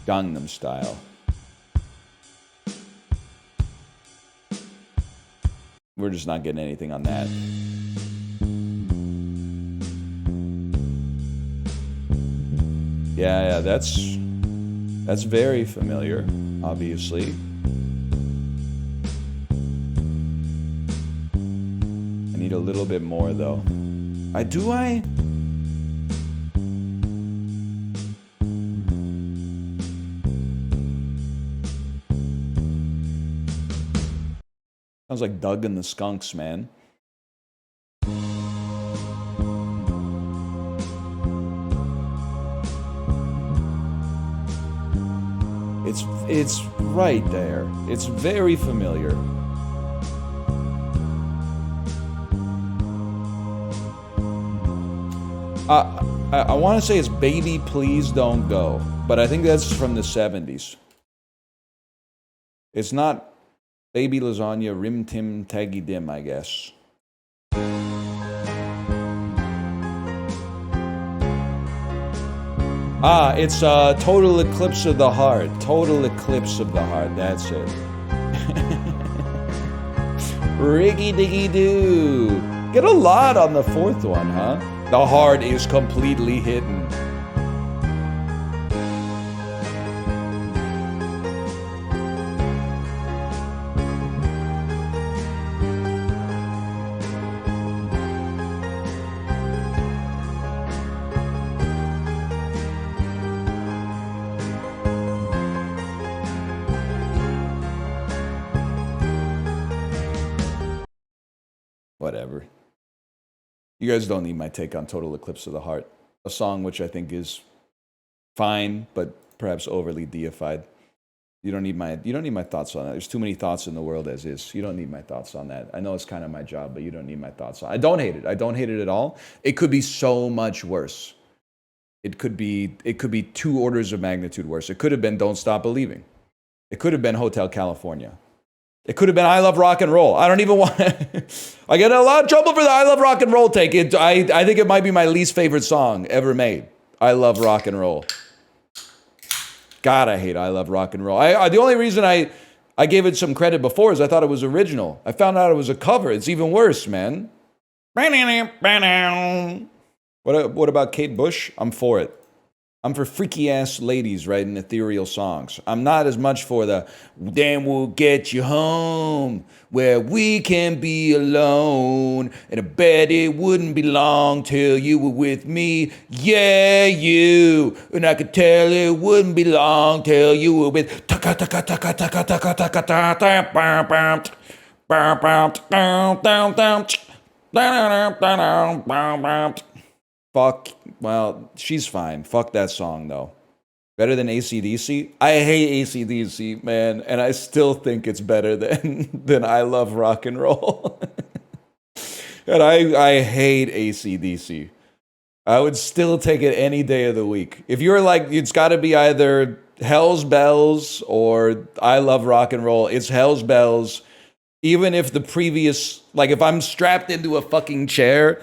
Gangnam Style. We're just not getting anything on that. Yeah, that's very familiar, obviously. I need a little bit more, though. I? Sounds like Doug and the Skunks, man. It's right there. It's very familiar. I want to say it's Baby Please Don't Go, but I think that's from the 70s. It's not Baby Lasagna Rim Tim Taggy Dim, I guess. It's Total Eclipse of the Heart. Total Eclipse of the Heart, that's it. Riggy diggy doo. Get a lot on the fourth one, huh? The heart is completely hidden. Whatever. You guys don't need my take on Total Eclipse of the Heart. A song which I think is fine, but perhaps overly deified. You don't need my thoughts on that. There's too many thoughts in the world as is. You don't need my thoughts on that. I know it's kind of my job, but you don't need my thoughts on it. I don't hate it. I don't hate it at all. It could be so much worse. It could be 2 orders of magnitude worse. It could have been Don't Stop Believing. It could have been Hotel California. It could have been I Love Rock and Roll. I don't even want I get in a lot of trouble for the I Love Rock and Roll take. I think it might be my least favorite song ever made. I Love Rock and Roll. God, I hate I Love Rock and Roll. The only reason I gave it some credit before is I thought it was original. I found out it was a cover. It's even worse, man. What about Kate Bush? I'm for it. I'm for freaky ass ladies writing ethereal songs. I'm not as much for the "Then we'll get you home where we can be alone, and I bet it wouldn't be long till you were with me, yeah you, and I could tell it wouldn't be long till you were with." Fuck, well, she's fine. Fuck that song, though. Better than AC/DC? I hate AC/DC, man, and I still think it's better than I Love Rock and Roll. And I hate AC/DC. I would still take it any day of the week. If you're like, it's got to be either Hell's Bells or I Love Rock and Roll. It's Hell's Bells. Even if the previous, like if I'm strapped into a fucking chair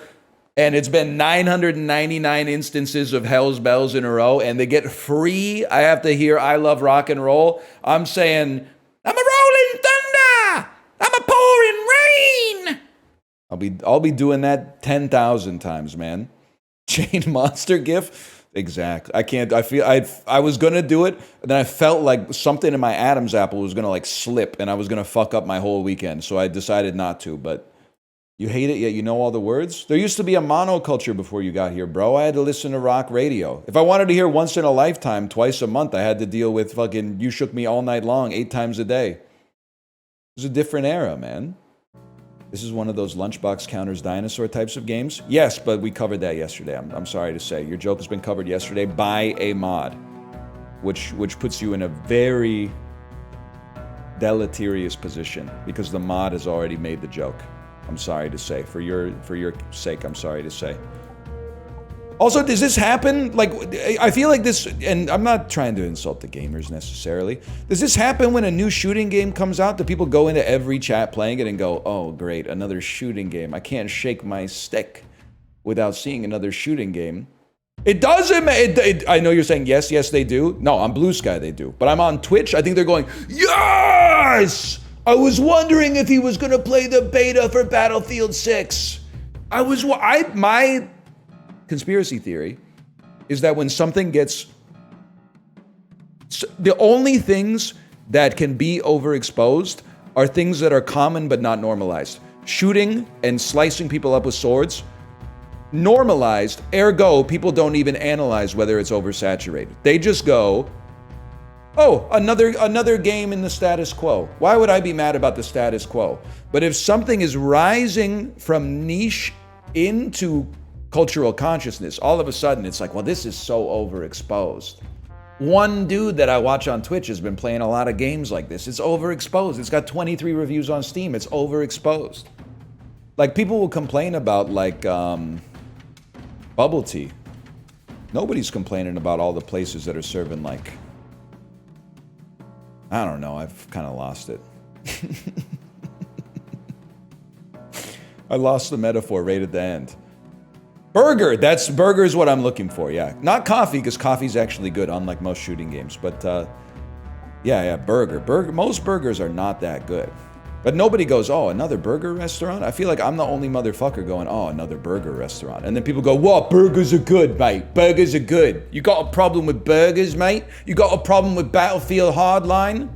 and it's been 999 instances of Hell's Bells in a row, and they get free, I have to hear I Love Rock and Roll. I'm saying, I'm a rolling thunder! I'm a pouring rain! I'll be doing that 10,000 times, man. Chain Monster GIF? Exactly. I was gonna do it, and then I felt like something in my Adam's apple was gonna like slip, and I was gonna fuck up my whole weekend, so I decided not to, but you hate it, yet you know all the words? There used to be a monoculture before you got here, bro. I had to listen to rock radio. If I wanted to hear Once in a Lifetime twice a month, I had to deal with fucking You Shook Me All Night Long 8 times a day. It was a different era, man. This is one of those lunchbox counters dinosaur types of games. Yes, but we covered that yesterday. I'm sorry to say. Your joke has been covered yesterday by a mod, which puts you in a very deleterious position because the mod has already made the joke. I'm sorry to say. For your sake, I'm sorry to say. Also, does this happen? Like, I feel like this, and I'm not trying to insult the gamers necessarily. Does this happen when a new shooting game comes out? Do people go into every chat playing it and go, oh, great, another shooting game. I can't shake my stick without seeing another shooting game. It doesn't, I know you're saying yes, they do. No, on Blue Sky they do. But I'm on Twitch, I think they're going, yes! I was wondering if he was going to play the beta for Battlefield 6. My conspiracy theory is that when something gets... The only things that can be overexposed are things that are common but not normalized. Shooting and slicing people up with swords, normalized, ergo, people don't even analyze whether it's oversaturated. They just go, oh, another game in the status quo. Why would I be mad about the status quo? But if something is rising from niche into cultural consciousness, all of a sudden it's like, well, this is so overexposed. One dude that I watch on Twitch has been playing a lot of games like this. It's overexposed. It's got 23 reviews on Steam. It's overexposed. Like, people will complain about, like, Bubble tea. Nobody's complaining about all the places that are serving like... I don't know, I've kind of lost it. I lost the metaphor right at the end. Burger, burger is what I'm looking for, yeah. Not coffee, because coffee's actually good, unlike most shooting games. But, yeah, burger. Most burgers are not that good. But nobody goes, oh, another burger restaurant? I feel like I'm the only motherfucker going, oh, another burger restaurant. And then people go, what? Burgers are good, mate. Burgers are good. You got a problem with burgers, mate? You got a problem with Battlefield Hardline?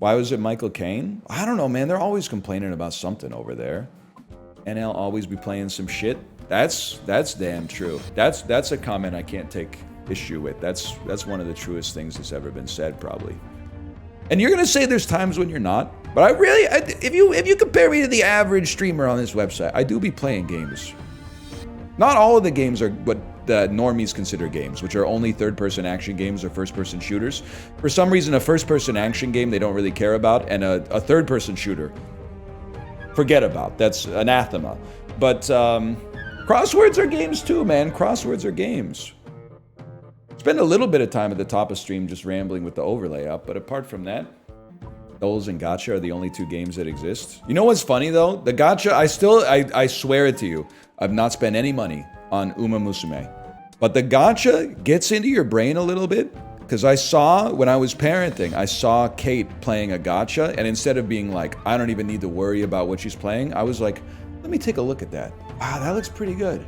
Why was it Michael Caine? I don't know, man. They're always complaining about something over there. And they'll always be playing some shit. That's damn true. That's a comment I can't take issue with. That's one of the truest things that's ever been said, probably. And you're gonna say there's times when you're not, but if you compare me to the average streamer on this website, I do be playing games. Not all of the games are what the normies consider games, which are only third-person action games or first-person shooters. For some reason, a first-person action game they don't really care about, and a third-person shooter, forget about. That's anathema. But crosswords are games too, man. Crosswords are games. Spend a little bit of time at the top of stream just rambling with the overlay up, but apart from that, Those and Gacha are the only two games that exist. You know what's funny though? The Gacha, I swear it to you, I've not spent any money on Uma Musume. But the Gacha gets into your brain a little bit, because I saw, when I was parenting, I saw Kate playing a Gacha, and instead of being like, I don't even need to worry about what she's playing, I was like, let me take a look at that. Wow, that looks pretty good.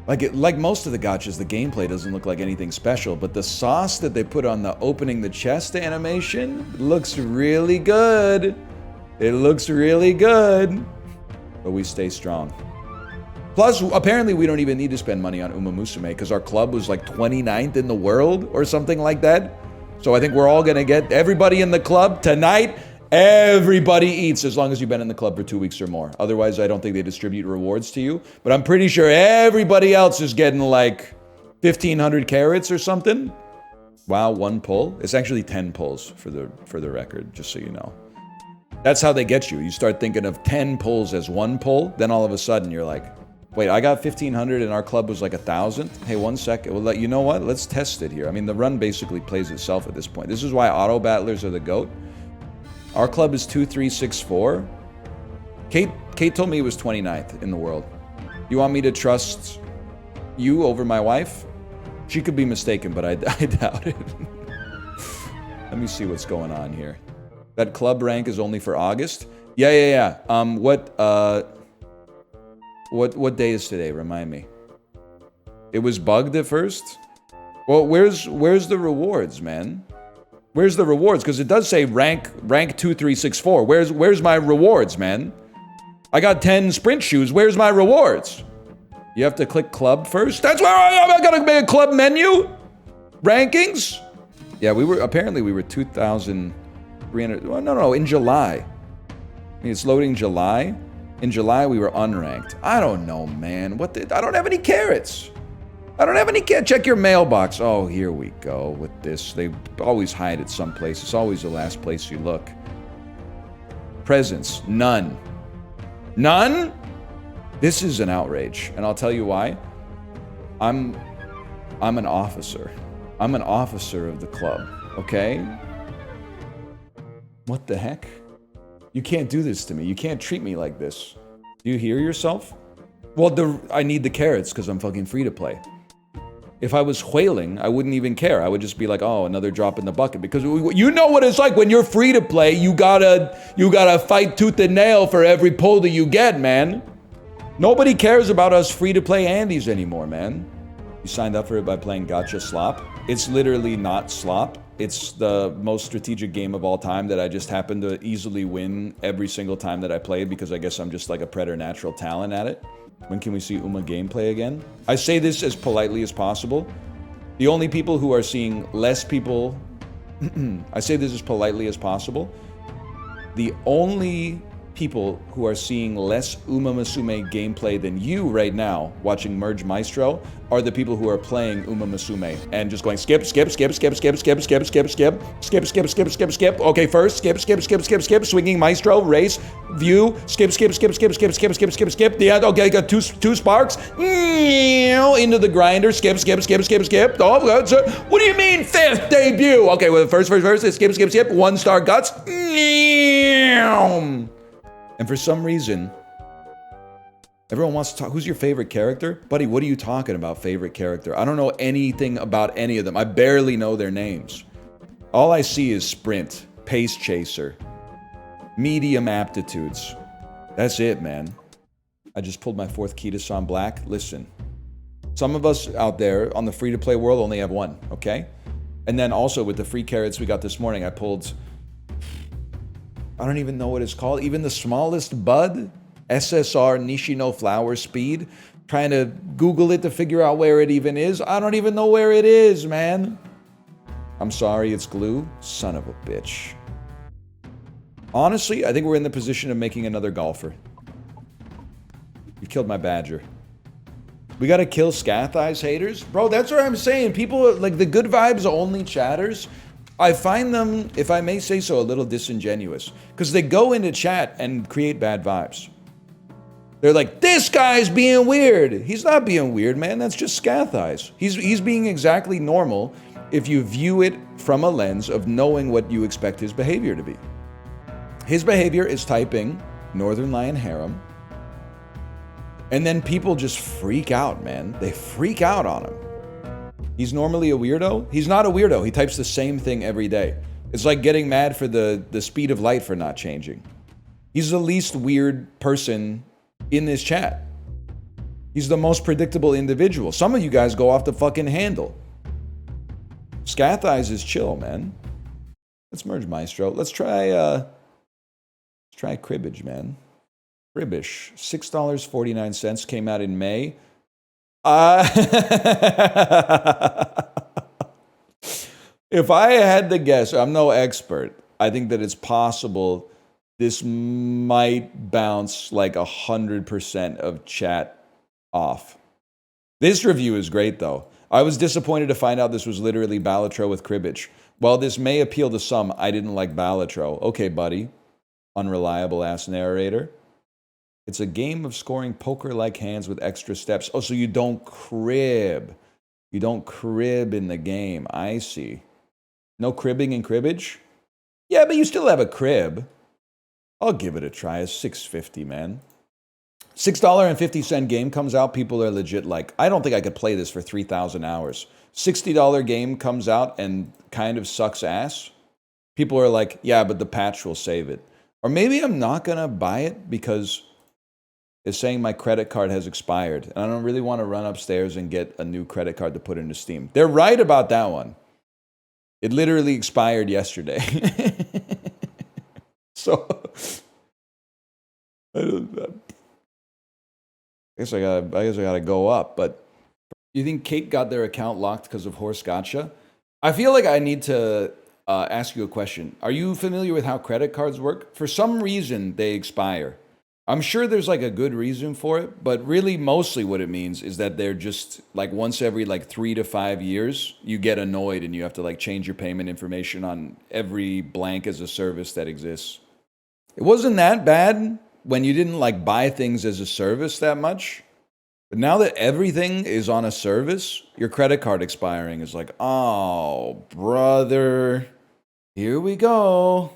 Like most of the gachas, the gameplay doesn't look like anything special, but the sauce that they put on the opening the chest animation looks really good. It looks really good. But we stay strong. Plus, apparently we don't even need to spend money on Uma Musume because our club was like 29th in the world or something like that. So I think we're all gonna get everybody in the club tonight. Everybody eats as long as you've been in the club for 2 weeks or more. Otherwise, I don't think they distribute rewards to you. But I'm pretty sure everybody else is getting like 1,500 carrots or something. Wow, 1 pull. It's actually 10 pulls for the record, just so you know. That's how they get you. You start thinking of 10 pulls as 1 pull, then all of a sudden you're like, wait, I got 1,500 and our club was like 1,000? Hey, 1 second. Well, you know what? Let's test it here. I mean, the run basically plays itself at this point. This is why auto battlers are the GOAT. Our club is 2364. Kate told me it was 29th in the world. You want me to trust you over my wife? She could be mistaken, but I doubt it. Let me see what's going on here. That club rank is only for August? Yeah. What day is today? Remind me. It was bugged at first? Well, where's the rewards, man? Where's the rewards? Because it does say rank 2364. Where's my rewards, man? I got 10 sprint shoes. Where's my rewards? You have to click club first? That's where I gotta make a club menu? Rankings? Yeah, we were 2,300. Well, no, in July. I mean, it's loading July. In July, we were unranked. I don't know, man. I don't have any carrots. I don't have any carrots. Check your mailbox. Oh, here we go with this. They always hide it someplace. It's always the last place you look. Presents. None. None? This is an outrage. And I'll tell you why. I'm an officer. I'm an officer of the club. Okay? What the heck? You can't do this to me. You can't treat me like this. Do you hear yourself? Well, I need the carrots because I'm fucking free to play. If I was whaling, I wouldn't even care. I would just be like, oh, another drop in the bucket. Because you know what it's like when you're free to play. You gotta fight tooth and nail for every pull that you get, man. Nobody cares about us free to play Andes anymore, man. You signed up for it by playing Gacha Slop. It's literally not slop. It's the most strategic game of all time that I just happen to easily win every single time that I play because I guess I'm just like a preternatural talent at it. When can we see Uma gameplay again? I say this as politely as possible. The only people who are seeing less people... I say this as politely as possible. The only people who are seeing less Uma Musume gameplay than you right now watching Merge Maestro are the people who are playing Uma Musume and just going skip, skip, skip, skip, skip, skip, skip, skip, skip, skip, skip, skip, skip, skip. Okay, first skip, skip, skip, skip, skip, swinging Maestro, race, view, skip, skip, skip, skip, skip, skip, skip, skip, skip. Yeah, okay, got two sparks. Into the grinder, skip, skip, skip, skip, skip. Oh, what do you mean fifth debut? Okay, well, first, skip, skip, skip, 1-star guts. And for some reason, everyone wants to talk. Who's your favorite character? Buddy, what are you talking about, favorite character? I don't know anything about any of them. I barely know their names. All I see is sprint, pace chaser, medium aptitudes. That's it, man. I just pulled my 4th key to Son Black. Listen, some of us out there on the free-to-play world only have one, okay? And then also with the free carrots we got this morning, I pulled... I don't even know what it's called. Even the smallest bud, SSR Nishino flower speed. Trying to Google it to figure out where it even is. I don't even know where it is, man. I'm sorry, it's glue. Son of a bitch. Honestly, I think we're in the position of making another golfer. You killed my badger. We gotta kill Scathighs haters? Bro, that's what I'm saying. People, like, the good vibes only chatters, I find them, if I may say so, a little disingenuous. Because they go into chat and create bad vibes. They're like, this guy's being weird. He's not being weird, man. That's just Scathighs. He's being exactly normal if you view it from a lens of knowing what you expect his behavior to be. His behavior is typing northernlion harem. And then people just freak out, man. They freak out on him. He's normally a weirdo. He's not a weirdo. He types the same thing every day. It's like getting mad for the speed of light for not changing. He's the least weird person in this chat. He's the most predictable individual. Some of you guys go off the fucking handle. Scathighs is chill, man. Let's merge Maestro. Let's try cribbage, man. Cribbage. $6.49 came out in May. If I had to guess, I'm no expert. I think that it's possible this might bounce like 100% of chat off. This review is great, though. I was disappointed to find out this was literally Balatro with cribbage. While this may appeal to some, I didn't like Balatro. Okay, buddy. Unreliable ass narrator. It's a game of scoring poker-like hands with extra steps. Oh, so you don't crib. You don't crib in the game. I see. No cribbing in cribbage? Yeah, but you still have a crib. I'll give it a try. It's $6.50, man. $6.50 game comes out. People are legit like, I don't think I could play this for 3,000 hours. $60 game comes out and kind of sucks ass. People are like, yeah, but the patch will save it. Or maybe I'm not going to buy it because it's saying my credit card has expired. And I don't really want to run upstairs and get a new credit card to put into Steam. They're right about that one. It literally expired yesterday. So, I guess I gotta go up. But you think Kate got their account locked because of horse gotcha? I feel like I need to ask you a question. Are you familiar with how credit cards work? For some reason, they expire. I'm sure there's like a good reason for it, but really mostly what it means is that they're just like once every like 3 to 5 years, you get annoyed and you have to like change your payment information on every blank as a service that exists. It wasn't that bad when you didn't like buy things as a service that much. But now that everything is on a service, your credit card expiring is like, oh, brother, here we go.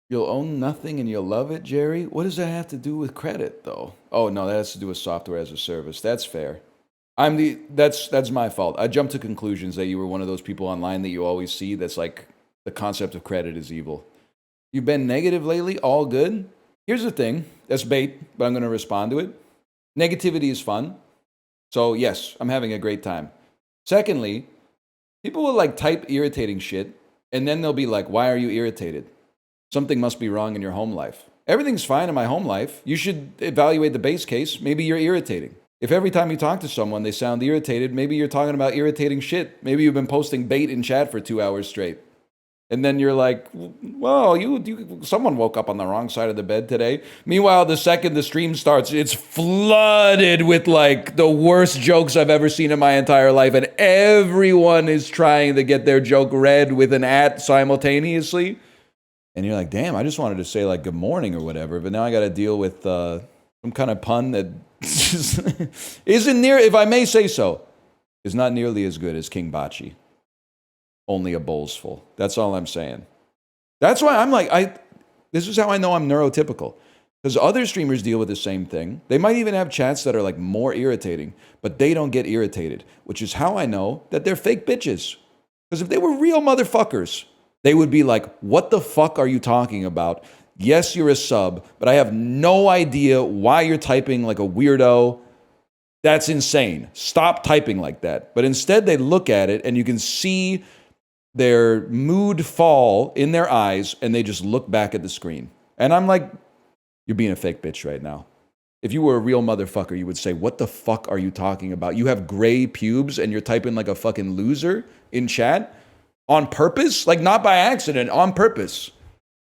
You'll own nothing and you'll love it, Jerry? What does that have to do with credit, though? Oh, no, that has to do with software as a service. That's fair. That's my fault. I jumped to conclusions that you were one of those people online that you always see that's like the concept of credit is evil. You've been negative lately? All good? Here's the thing. That's bait, but I'm going to respond to it. Negativity is fun. So, yes, I'm having a great time. Secondly, people will like type irritating shit, and then they'll be like, why are you irritated? Something must be wrong in your home life. Everything's fine in my home life. You should evaluate the base case. Maybe you're irritating. If every time you talk to someone, they sound irritated, maybe you're talking about irritating shit. Maybe you've been posting bait in chat for 2 hours straight. And then you're like, well, someone woke up on the wrong side of the bed today. Meanwhile, the second the stream starts, it's flooded with like the worst jokes I've ever seen in my entire life. And everyone is trying to get their joke read with an @ simultaneously. And you're like, damn, I just wanted to say like good morning or whatever. But now I got to deal with some kind of pun that isn't near, if I may say so, is not nearly as good as King Bachi. Only a bowl's full. That's all I'm saying. That's why I'm like, this is how I know I'm neurotypical. Because other streamers deal with the same thing. They might even have chats that are like more irritating, but they don't get irritated, which is how I know that they're fake bitches. Because if they were real motherfuckers, they would be like, what the fuck are you talking about? Yes, you're a sub, but I have no idea why you're typing like a weirdo. That's insane. Stop typing like that. But instead, they look at it and you can see their mood fall in their eyes, and they just look back at the screen. And I'm like, you're being a fake bitch right now. If you were a real motherfucker, you would say, what the fuck are you talking about? You have gray pubes and you're typing like a fucking loser in chat on purpose? Like not by accident, on purpose.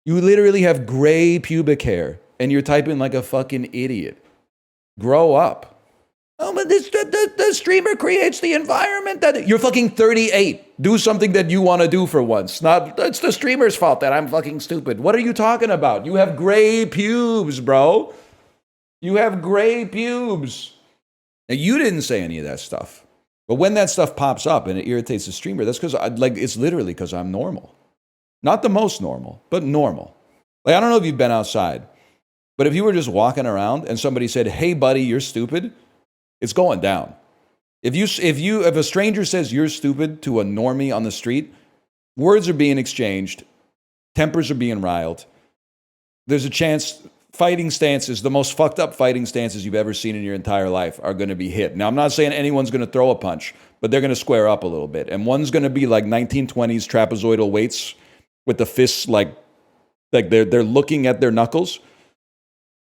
You literally have gray pubic hair and you're typing like a fucking idiot. Grow up. Oh, but the streamer creates the environment that you're fucking 38. Do something that you want to do for once. It's the streamer's fault that I'm fucking stupid. What are you talking about? You have gray pubes, bro. You have gray pubes. Now, you didn't say any of that stuff. But when that stuff pops up and it irritates the streamer, that's because it's literally because I'm normal. Not the most normal, but normal. Like, I don't know if you've been outside, but if you were just walking around and somebody said, hey, buddy, you're stupid, it's going down. If a stranger says you're stupid to a normie on the street, words are being exchanged, tempers are being riled. There's a chance fighting stances, the most fucked up fighting stances you've ever seen in your entire life, are going to be hit. Now, I'm not saying anyone's going to throw a punch, but they're going to square up a little bit. And one's going to be like 1920s trapezoidal weights with the fists like they're looking at their knuckles.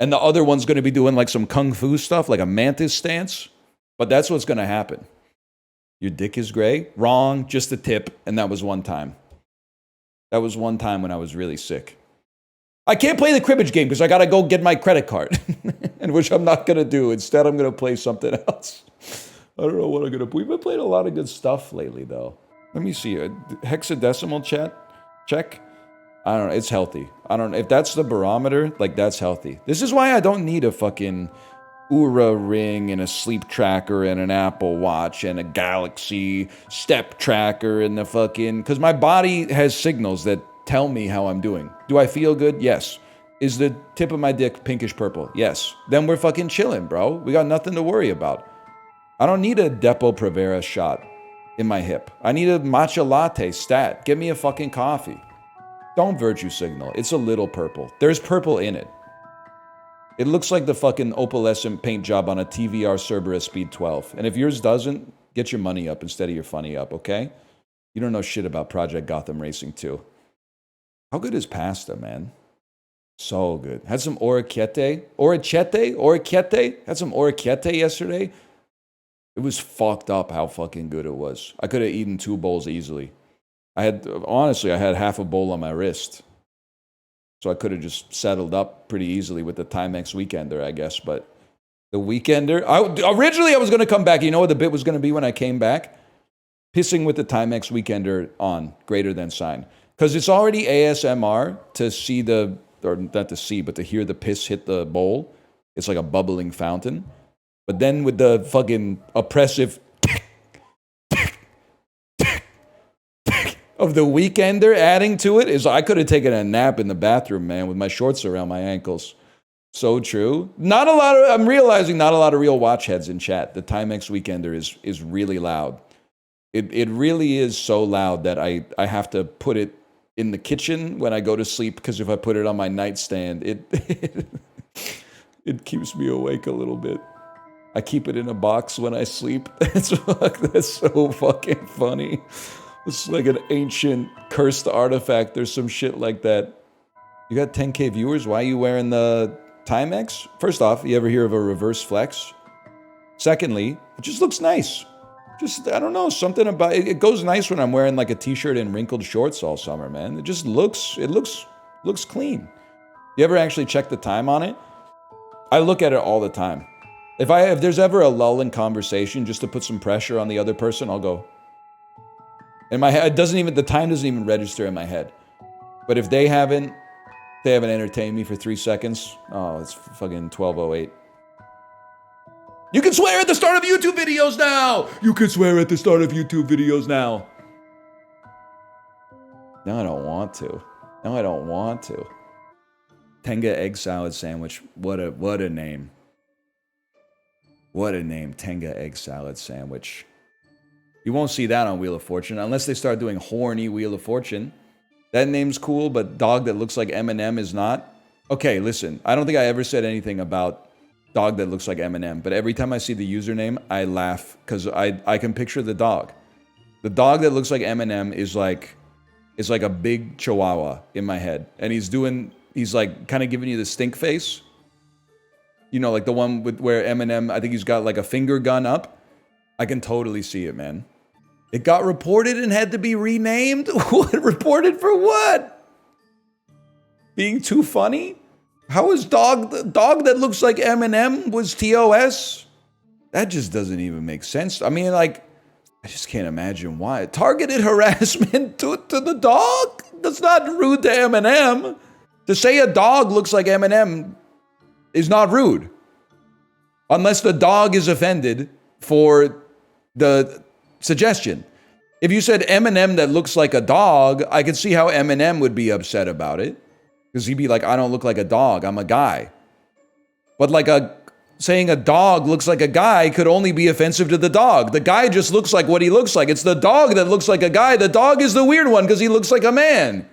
And the other one's going to be doing like some kung fu stuff, like a mantis stance. But that's what's going to happen. Your dick is gray? Wrong, just a tip. And that was one time. That was one time when I was really sick. I can't play the cribbage game because I got to go get my credit card. And which I'm not going to do. Instead, I'm going to play something else. I don't know what I'm going to play. We've been playing a lot of good stuff lately, though. Let me see. A hexadecimal check. I don't know. It's healthy. I don't know. If that's the barometer, like, that's healthy. This is why I don't need a fucking Oura ring and a sleep tracker and an Apple Watch and a Galaxy step tracker and the fucking... Because my body has signals that tell me how I'm doing. Do I feel good? Yes. Is the tip of my dick pinkish purple? Yes. Then we're fucking chilling, bro. We got nothing to worry about. I don't need a Depo-Provera shot in my hip. I need a matcha latte stat. Give me a fucking coffee. Don't virtue signal. It's a little purple. There's purple in it. It looks like the fucking opalescent paint job on a TVR Cerberus Speed 12. And if yours doesn't, get your money up instead of your funny up, okay? You don't know shit about Project Gotham Racing 2. How good is pasta, man? So good. Had some orecchiette. Had some orecchiette yesterday. It was fucked up how fucking good it was. I could have eaten 2 bowls easily. I had half a bowl on my wrist. So I could have just settled up pretty easily with the Timex Weekender, I guess. But the Weekender, originally I was going to come back. You know what the bit was going to be when I came back? Pissing with the Timex Weekender on, greater than sign. Because it's already ASMR to see or not to see, but to hear the piss hit the bowl. It's like a bubbling fountain. But then with the fucking oppressive of the Weekender adding to it, I could have taken a nap in the bathroom, man, with my shorts around my ankles. So true. I'm realizing not a lot of real watch heads in chat. The Timex Weekender is really loud. It really is so loud that I have to put it in the kitchen when I go to sleep, because if I put it on my nightstand, it keeps me awake a little bit. I keep it in a box when I sleep. That's so fucking funny. It's like an ancient cursed artifact or some shit like that. You got 10K viewers? Why are you wearing the Timex? First off, you ever hear of a reverse flex? Secondly, it just looks nice. Just, I don't know, something about it. It goes nice when I'm wearing like a t-shirt and wrinkled shorts all summer, man. It just looks clean. You ever actually check the time on it? I look at it all the time. If there's ever a lull in conversation just to put some pressure on the other person, I'll go. In my head, the time doesn't even register in my head. But if they haven't entertained me for 3 seconds, oh, it's fucking 12:08. You can swear at the start of YouTube videos now! You can swear at the start of YouTube videos now. No, I don't want to. Tenga egg salad sandwich. What a name. What a name, Tenga egg salad sandwich. You won't see that on Wheel of Fortune unless they start doing horny Wheel of Fortune. That name's cool, but dog that looks like Eminem is not. Okay, listen, I don't think I ever said anything about dog that looks like Eminem, but every time I see the username, I laugh because I can picture the dog. The dog that looks like Eminem is like a big chihuahua in my head, and he's like kind of giving you the stink face. You know, like the one where Eminem, I think he's got like a finger gun up. I can totally see it, man. It got reported and had to be renamed? What? Reported for what? Being too funny? How is dog that looks like Eminem was TOS? That just doesn't even make sense. I mean, like, I just can't imagine why. Targeted harassment to the dog? That's not rude to Eminem. To say a dog looks like Eminem is not rude. Unless the dog is offended for the suggestion. If you said Eminem that looks like a dog, I could see how Eminem would be upset about it. Because he'd be like, I don't look like a dog, I'm a guy. But like saying a dog looks like a guy could only be offensive to the dog. The guy just looks like what he looks like. It's the dog that looks like a guy. The dog is the weird one because he looks like a man.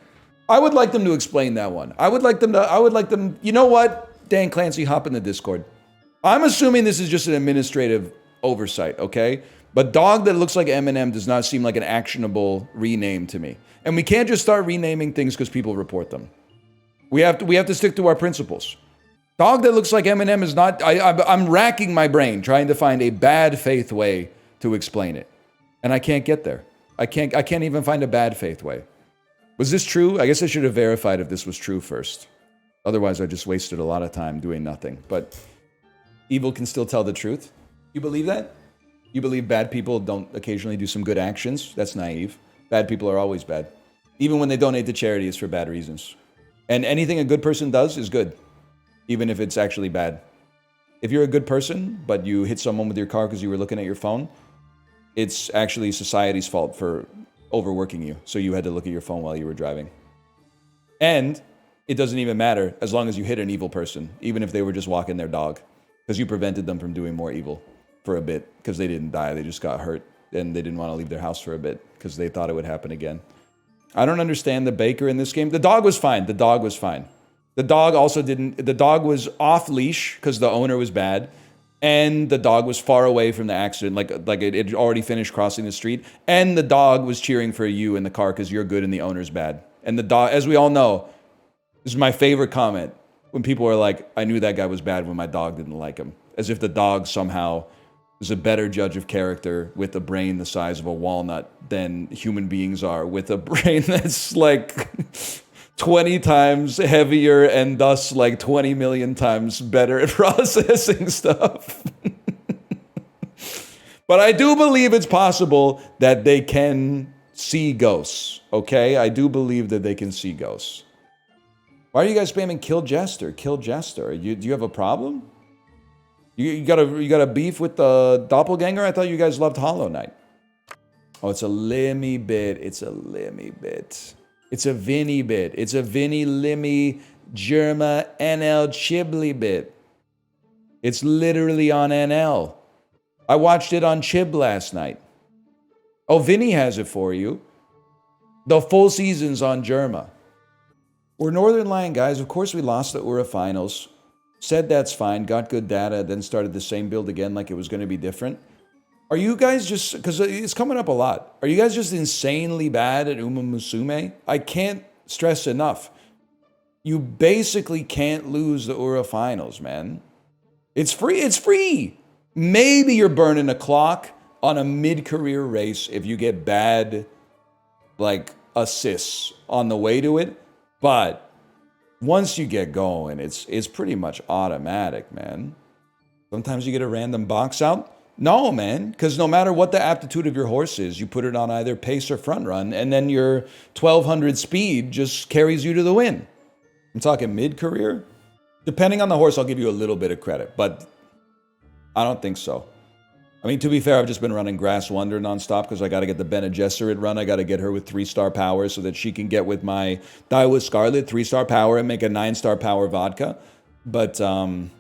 I would like them to explain that one. I would like them, you know what? Dan Clancy, hop in the Discord. I'm assuming this is just an administrative oversight, okay? But dog that looks like Eminem does not seem like an actionable rename to me. And we can't just start renaming things because people report them. We have to stick to our principles. Dog that looks like Eminem is not... I'm racking my brain trying to find a bad faith way to explain it. And I can't get there. I can't even find a bad faith way. Was this true? I guess I should have verified if this was true first. Otherwise, I just wasted a lot of time doing nothing. But evil can still tell the truth. You believe that? You believe bad people don't occasionally do some good actions? That's naive. Bad people are always bad. Even when they donate to charity, it's for bad reasons. And anything a good person does is good, even if it's actually bad. If you're a good person, but you hit someone with your car because you were looking at your phone, it's actually society's fault for overworking you, so you had to look at your phone while you were driving. And it doesn't even matter as long as you hit an evil person, even if they were just walking their dog, because you prevented them from doing more evil for a bit, because they didn't die, they just got hurt, and they didn't want to leave their house for a bit, because they thought it would happen again. I don't understand the baker in this game. The dog was fine. The dog was fine. The dog also didn't... The dog was off-leash because the owner was bad. And the dog was far away from the accident. Like it had already finished crossing the street. And the dog was cheering for you in the car because you're good and the owner's bad. And the dog, as we all know, this is my favorite comment. When people are like, I knew that guy was bad when my dog didn't like him. As if the dog somehow... is a better judge of character with a brain the size of a walnut than human beings are with a brain that's like 20 times heavier and thus like 20 million times better at processing stuff. But I do believe it's possible that they can see ghosts, okay? I do believe that they can see ghosts. Why are you guys spamming Kill Jester? Kill Jester. Do you have a problem? You got a beef with the doppelganger? I thought you guys loved Hollow Knight. Oh, it's a Limmy bit. It's a Limmy bit. It's a Vinny bit. It's a Vinny, Limmy, Jerma, NL, Chiblee bit. It's literally on NL. I watched it on Chib last night. Oh, Vinny has it for you. The full season's on Jerma. We're Northernlion, guys. Of course we lost the URA finals. Said that's fine, got good data, then started the same build again like it was going to be different. Are you guys just, because it's coming up a lot, are you guys just insanely bad at Uma Musume? I can't stress enough. You basically can't lose the URA finals, man. It's free. Maybe you're burning a clock on a mid-career race if you get bad, like, assists on the way to it. But once you get going, it's pretty much automatic, man. Sometimes you get a random box out. No, man, because no matter what the aptitude of your horse is, you put it on either pace or front run, and then your 1200 speed just carries you to the win. I'm talking mid-career. Depending on the horse, I'll give you a little bit of credit, but I don't think so. I mean, to be fair, I've just been running Grass Wonder nonstop because I got to get the Bene Gesserit run. I got to get her with 3-star power so that she can get with my Die with Scarlet 3-star power and make a 9-star power vodka. But, no,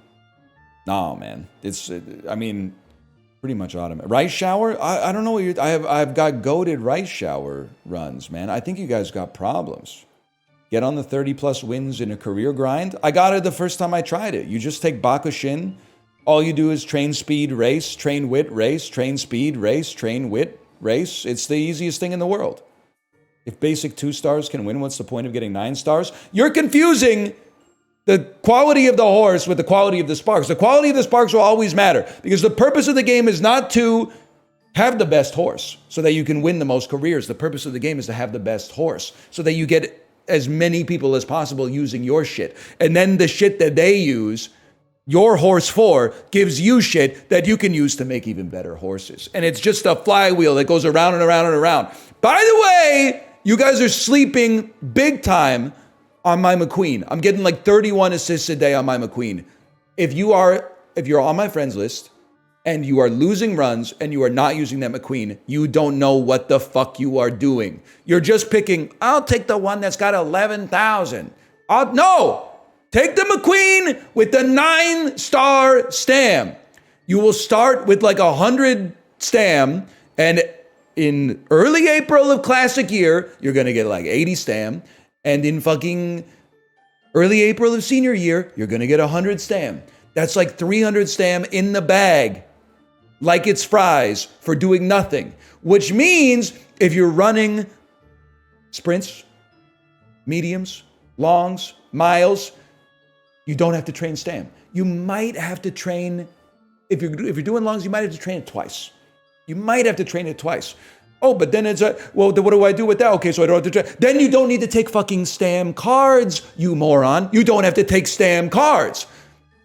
man. I mean, pretty much automatic. Rice shower? I don't know what I've got goated rice shower runs, man. I think you guys got problems. Get on the 30-plus wins in a career grind. I got it the first time I tried it. You just take Bakushin. All you do is train speed, race, train wit, race, train speed, race, train wit, race. It's the easiest thing in the world. If basic 2 stars can win, what's the point of getting 9 stars? You're confusing the quality of the horse with the quality of the sparks. The quality of the sparks will always matter because the purpose of the game is not to have the best horse so that you can win the most careers. The purpose of the game is to have the best horse so that you get as many people as possible using your shit. And then the shit that they use your horse for gives you shit that you can use to make even better horses. And it's just a flywheel that goes around and around and around. By the way, you guys are sleeping big time on my McQueen. I'm getting like 31 assists a day on my McQueen. If you're on my friends list and you are losing runs and you are not using that McQueen, you don't know what the fuck you are doing. You're just picking, I'll take the one that's got 11,000. No! Take the McQueen with the 9-star stam. You will start with like 100 stam, and in early April of classic year, you're going to get like 80 stam. And in fucking early April of senior year, you're going to get 100 stam. That's like 300 stam in the bag, like it's fries for doing nothing. Which means if you're running sprints, mediums, longs, miles, you don't have to train stam. You might have to train, if you're doing longs, you might have to train it twice. You might have to train it twice. Oh, but then it's well, what do I do with that? Okay, so I don't have to train. Then you don't need to take fucking stam cards, you moron. You don't have to take stam cards.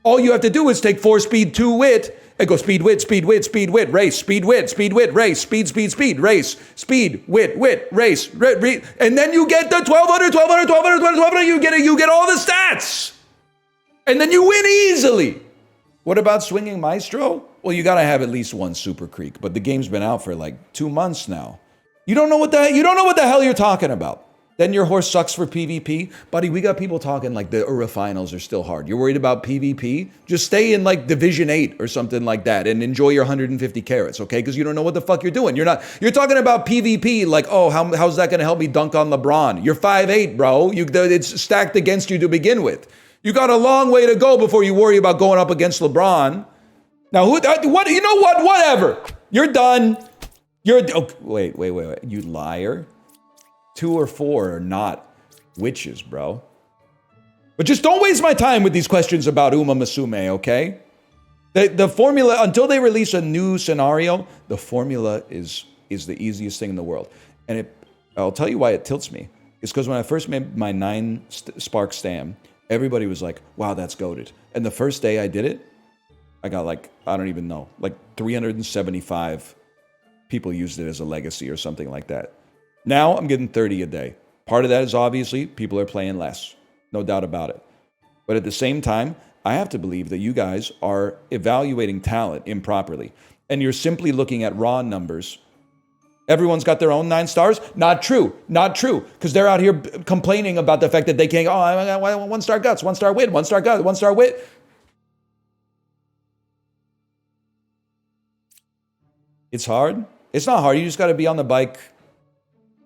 All you have to do is take 4 speed, 2 wit, and go speed, wit, speed, wit, speed, wit, race, speed, wit, race, speed, speed, speed, race, speed, wit, race, and then you get the 1200, 1200, you get all the stats. And then you win easily. What about swinging Maestro? Well, you got to have at least one Super Creek, but the game's been out for like 2 months now. You don't know what the hell you're talking about. Then your horse sucks for PvP. Buddy, we got people talking like the Ura finals are still hard. You're worried about PvP? Just stay in like Division 8 or something like that and enjoy your 150 carats, okay? Because you don't know what the fuck you're doing. You're talking about PvP like, oh, how's that going to help me dunk on LeBron? You're 5'8", bro. It's stacked against you to begin with. You got a long way to go before you worry about going up against LeBron. Now, whatever. You're done. Wait. You liar. 2 or 4 are not witches, bro. But just don't waste my time with these questions about Uma Musume, okay? The formula, until they release a new scenario, the formula is the easiest thing in the world. And I'll tell you why it tilts me. It's because when I first made my 9 Spark Stam, everybody was like, wow, that's goated. And the first day I did it, I got like, I don't even know, like 375 people used it as a legacy or something like that. Now I'm getting 30 a day. Part of that is obviously people are playing less. No doubt about it. But at the same time, I have to believe that you guys are evaluating talent improperly. And you're simply looking at raw numbers. Everyone's got their own 9 stars? Not true. Because they're out here complaining about the fact that they can't, I got 1-star guts, 1-star wit, 1-star guts, 1-star wit. It's hard. It's not hard. You just got to be on the bike,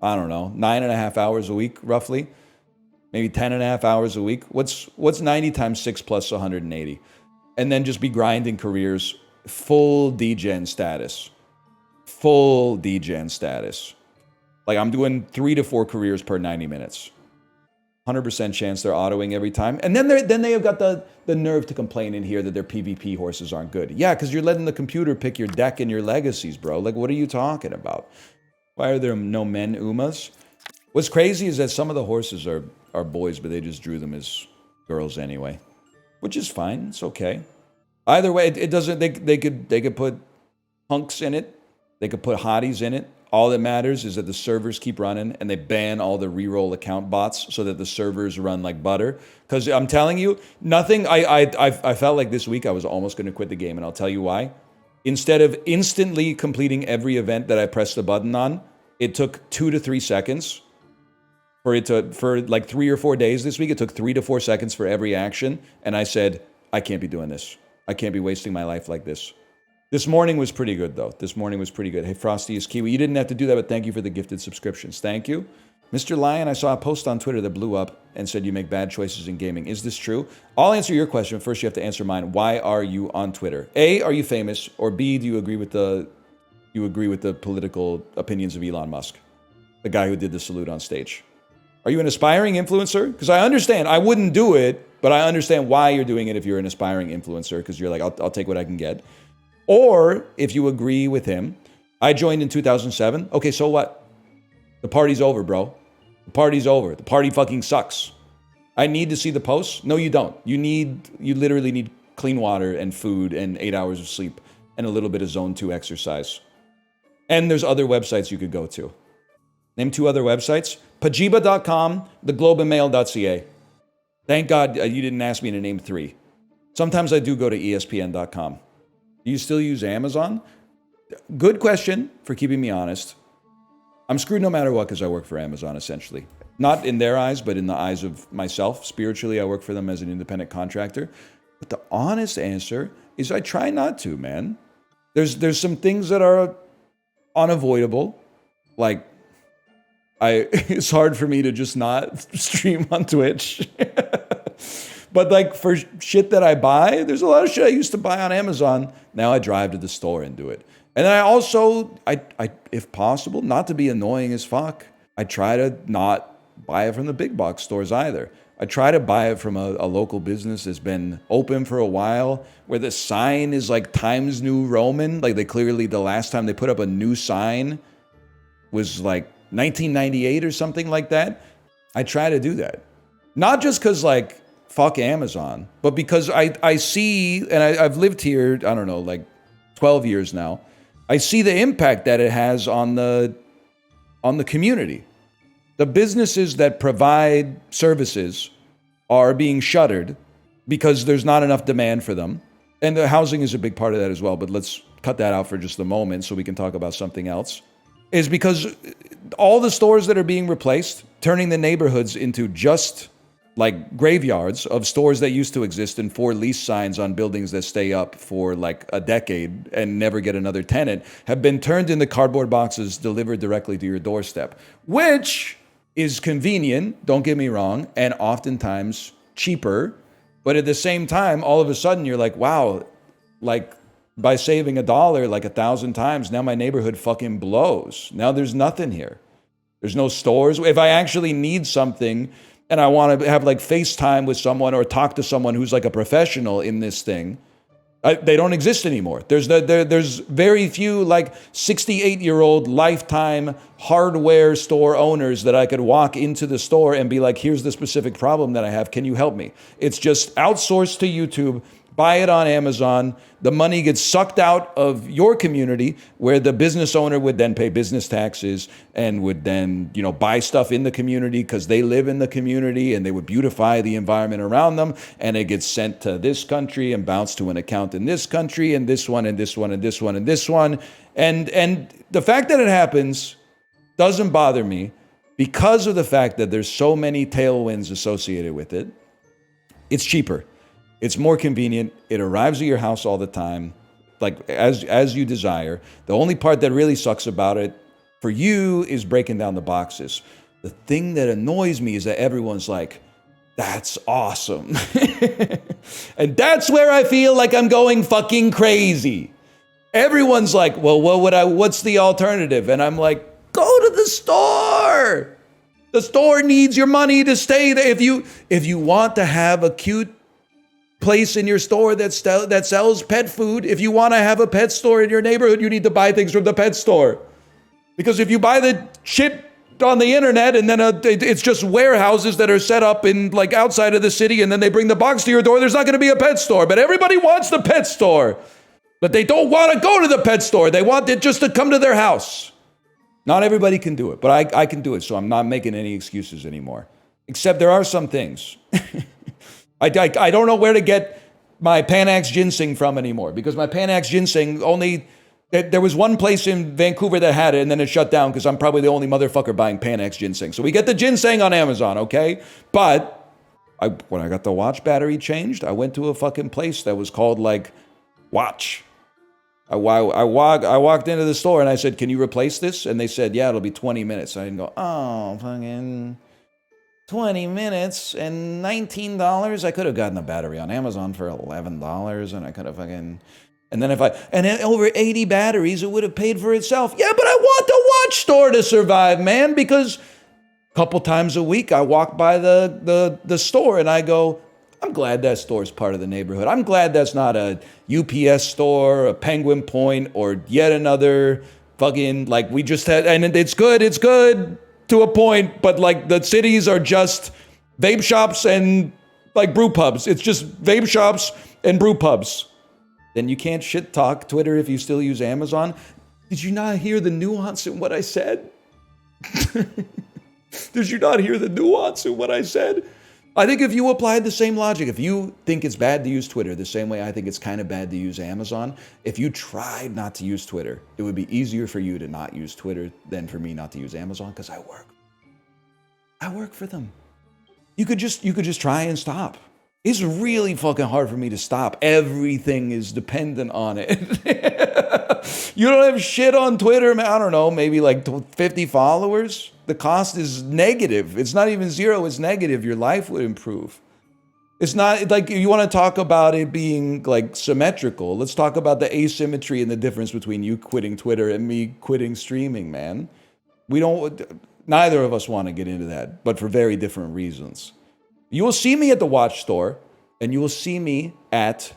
I don't know, 9.5 hours a week, roughly. Maybe 10.5 hours a week. What's 90 times 6 plus 180? And then just be grinding careers, full degen status. Full degen status. Like I'm doing 3 to 4 careers per 90 minutes. 100% chance they're autoing every time. And then they have got the nerve to complain in here that their PvP horses aren't good. Yeah, because you're letting the computer pick your deck and your legacies, bro. Like, what are you talking about? Why are there no men Umas? What's crazy is that some of the horses are boys, but they just drew them as girls anyway. Which is fine. It's okay. Either way, it doesn't... They could put hunks in it. They could put hotties in it. All that matters is that the servers keep running and they ban all the reroll account bots so that the servers run like butter. Because I'm telling you, nothing... I felt like this week I was almost going to quit the game, and I'll tell you why. Instead of instantly completing every event that I pressed the button on, it took 2 to 3 seconds for like 3 or 4 days this week. It took 3 to 4 seconds for every action. And I said, I can't be doing this. I can't be wasting my life like this. This morning was pretty good, though. This morning was pretty good. Hey, Frosty is Kiwi. You didn't have to do that, but thank you for the gifted subscriptions. Thank you. Mr. Lion, I saw a post on Twitter that blew up and said you make bad choices in gaming. Is this true? I'll answer your question. First, you have to answer mine. Why are you on Twitter? A, are you famous? Or B, do you agree with the political opinions of Elon Musk, the guy who did the salute on stage? Are you an aspiring influencer? Because I understand. I wouldn't do it, but I understand why you're doing it if you're an aspiring influencer, because you're like, I'll take what I can get. Or if you agree with him, I joined in 2007. Okay, so what? The party's over, bro. The party's over. The party fucking sucks. I need to see the posts? No, you don't. You literally need clean water and food and 8 hours of sleep and a little bit of zone 2 exercise. And there's other websites you could go to. Name 2 other websites. Pajiba.com, theglobeandmail.ca. Thank God you didn't ask me to name 3. Sometimes I do go to espn.com. Do you still use Amazon? Good question for keeping me honest. I'm screwed no matter what because I work for Amazon, essentially. Not in their eyes, but in the eyes of myself. Spiritually, I work for them as an independent contractor. But the honest answer is I try not to, man. There's some things that are unavoidable. Like, it's hard for me to just not stream on Twitch. But like for shit that I buy, there's a lot of shit I used to buy on Amazon. Now I drive to the store and do it. And I also, if possible, not to be annoying as fuck, I try to not buy it from the big box stores either. I try to buy it from a local business that's been open for a while, where the sign is like Times New Roman. Like the last time they put up a new sign was like 1998 or something like that. I try to do that. Not just because like, fuck Amazon, but because I see, and I've lived here, I don't know, like 12 years now. I see the impact that it has on the community. The businesses that provide services are being shuttered because there's not enough demand for them. And the housing is a big part of that as well, but let's cut that out for just a moment so we can talk about something else. Is because all the stores that are being replaced, turning the neighborhoods into just like graveyards of stores that used to exist and for lease signs on buildings that stay up for like a decade and never get another tenant, have been turned into cardboard boxes delivered directly to your doorstep, which is convenient, don't get me wrong, and oftentimes cheaper. But at the same time, all of a sudden you're like, wow, like by saving $1 like 1,000 times, now my neighborhood fucking blows. Now there's nothing here. There's no stores. If I actually need something and I want to have like FaceTime with someone or talk to someone who's like a professional in this thing, they don't exist anymore. There's very few like 68-year-old lifetime hardware store owners that I could walk into the store and be like, here's the specific problem that I have. Can you help me? It's just outsourced to YouTube. Buy it on Amazon. The money gets sucked out of your community where the business owner would then pay business taxes and would then, buy stuff in the community because they live in the community and they would beautify the environment around them. And it gets sent to this country and bounced to an account in this country and this one and this one and this one and this one. And the fact that it happens doesn't bother me because of the fact that there's so many tailwinds associated with it. It's cheaper. It's more convenient. It arrives at your house all the time, like as you desire. The only part that really sucks about it for you is breaking down the boxes. The thing that annoys me is that everyone's like, that's awesome. And that's where I feel like I'm going fucking crazy. Everyone's like, well, what's the alternative? And I'm like, go to the store. The store needs your money to stay there. If you want to have a cute place in your store that sells pet food, if you want to have a pet store in your neighborhood, you need to buy things from the pet store. Because if you buy the shit on the internet and then it's just warehouses that are set up in like outside of the city and then they bring the box to your door, there's not going to be a pet store. But everybody wants the pet store. But they don't want to go to the pet store. They want it just to come to their house. Not everybody can do it, but I can do it. So I'm not making any excuses anymore. Except there are some things. I don't know where to get my Panax ginseng from anymore because my Panax ginseng only... There was one place in Vancouver that had it, and then it shut down because I'm probably the only motherfucker buying Panax ginseng. So we get the ginseng on Amazon, okay? But when I got the watch battery changed, I went to a fucking place that was called, like, Watch. I walked into the store, and I said, can you replace this? And they said, yeah, it'll be 20 minutes. I didn't go, oh, fucking 20 minutes and $19? I could have gotten a battery on Amazon for $11, and I could have fucking... And then over 80 batteries, it would have paid for itself. Yeah, but I want the watch store to survive, man, because a couple times a week I walk by the store and I go, I'm glad that store is part of the neighborhood. I'm glad that's not a UPS store, a Penguin Point, or yet another fucking, like we just had, and it's good to a point, but like the cities are just vape shops and like brew pubs. It's just vape shops and brew pubs. Then you can't shit talk Twitter if you still use Amazon. Did you not hear the nuance in what I said? Did you not hear the nuance in what I said? I think if you applied the same logic, if you think it's bad to use Twitter the same way I think it's kind of bad to use Amazon, if you tried not to use Twitter, it would be easier for you to not use Twitter than for me not to use Amazon because I work for them. You could just try and stop. It's really fucking hard for me to stop. Everything is dependent on it. You don't have shit on Twitter, man. I don't know, maybe like 50 followers. The cost is negative. It's not even zero, it's negative. Your life would improve. It's not like you want to talk about it being like symmetrical. Let's talk about the asymmetry and the difference between you quitting Twitter and me quitting streaming, man. Neither of us want to get into that, but for very different reasons. You will see me at the watch store, and you will see me at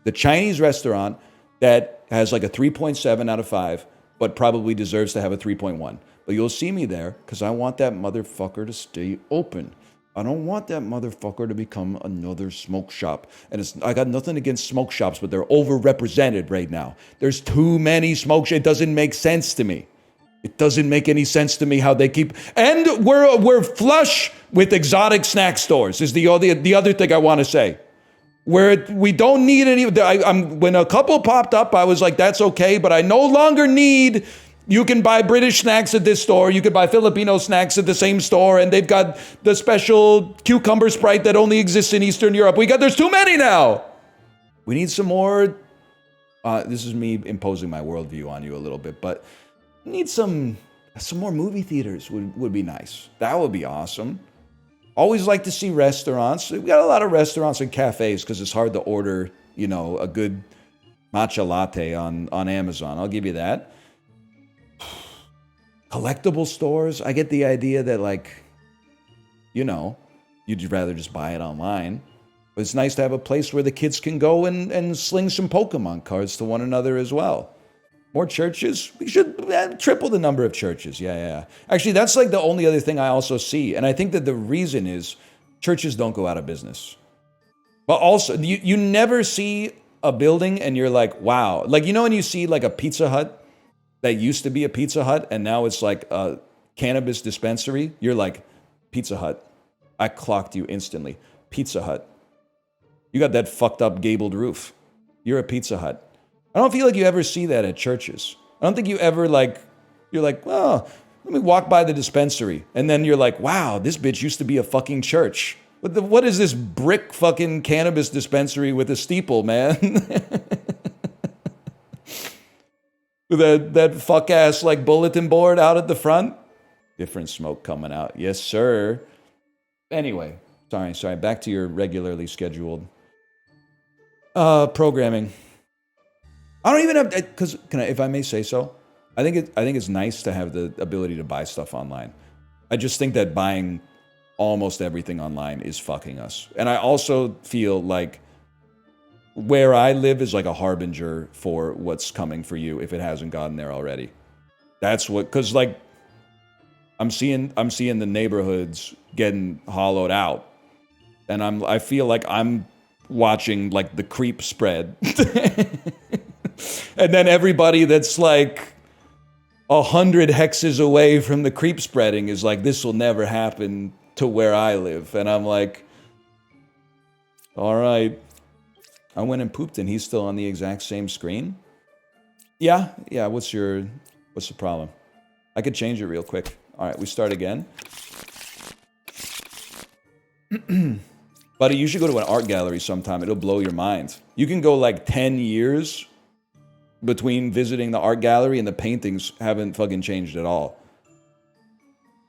the Chinese restaurant that has like a 3.7 out of 5, but probably deserves to have a 3.1. But you'll see me there because I want that motherfucker to stay open. I don't want that motherfucker to become another smoke shop. And I got nothing against smoke shops, but they're overrepresented right now. There's too many smoke shops. It doesn't make sense to me. It doesn't make any sense to me how they keep... And we're flush with exotic snack stores, is the other thing I want to say. Where we don't need any... when a couple popped up, I was like, that's okay, but I no longer need... You can buy British snacks at this store, you can buy Filipino snacks at the same store, and they've got the special cucumber Sprite that only exists in Eastern Europe. There's too many now! We need some more... this is me imposing my worldview on you a little bit, but... Need some more movie theaters would be nice. That would be awesome. Always like to see restaurants. We got a lot of restaurants and cafes because it's hard to order, a good matcha latte on Amazon. I'll give you that. Collectible stores. I get the idea that you'd rather just buy it online. But it's nice to have a place where the kids can go and sling some Pokemon cards to one another as well. More churches? We should triple the number of churches. Yeah. Actually, that's like the only other thing I also see. And I think that the reason is churches don't go out of business. But also, you never see a building and you're like, wow. Like, when you see like a Pizza Hut that used to be a Pizza Hut and now it's like a cannabis dispensary. You're like, Pizza Hut. I clocked you instantly. Pizza Hut. You got that fucked up gabled roof. You're a Pizza Hut. I don't feel like you ever see that at churches. I don't think you ever you're like, oh, let me walk by the dispensary. And then you're like, wow, this bitch used to be a fucking church. What is this brick fucking cannabis dispensary with a steeple, man? that fuck ass bulletin board out at the front. Different smoke coming out. Yes, sir. Anyway, sorry. Back to your regularly scheduled programming. I don't even have, because if I may say so, I think it's nice to have the ability to buy stuff online. I just think that buying almost everything online is fucking us. And I also feel like where I live is like a harbinger for what's coming for you if it hasn't gotten there already. That's what, because like I'm seeing the neighborhoods getting hollowed out, and I feel like I'm watching like the creep spread, and then everybody that's like 100 hexes away from the creep spreading is like, this will never happen to where I live, and I'm like, all right. I went and pooped and he's still on the exact same screen. Yeah. What's the problem? I could change it real quick. All right, we start again. Buddy, you should go to an art gallery sometime. It'll blow your mind. You can go like 10 years between visiting the art gallery and the paintings haven't fucking changed at all.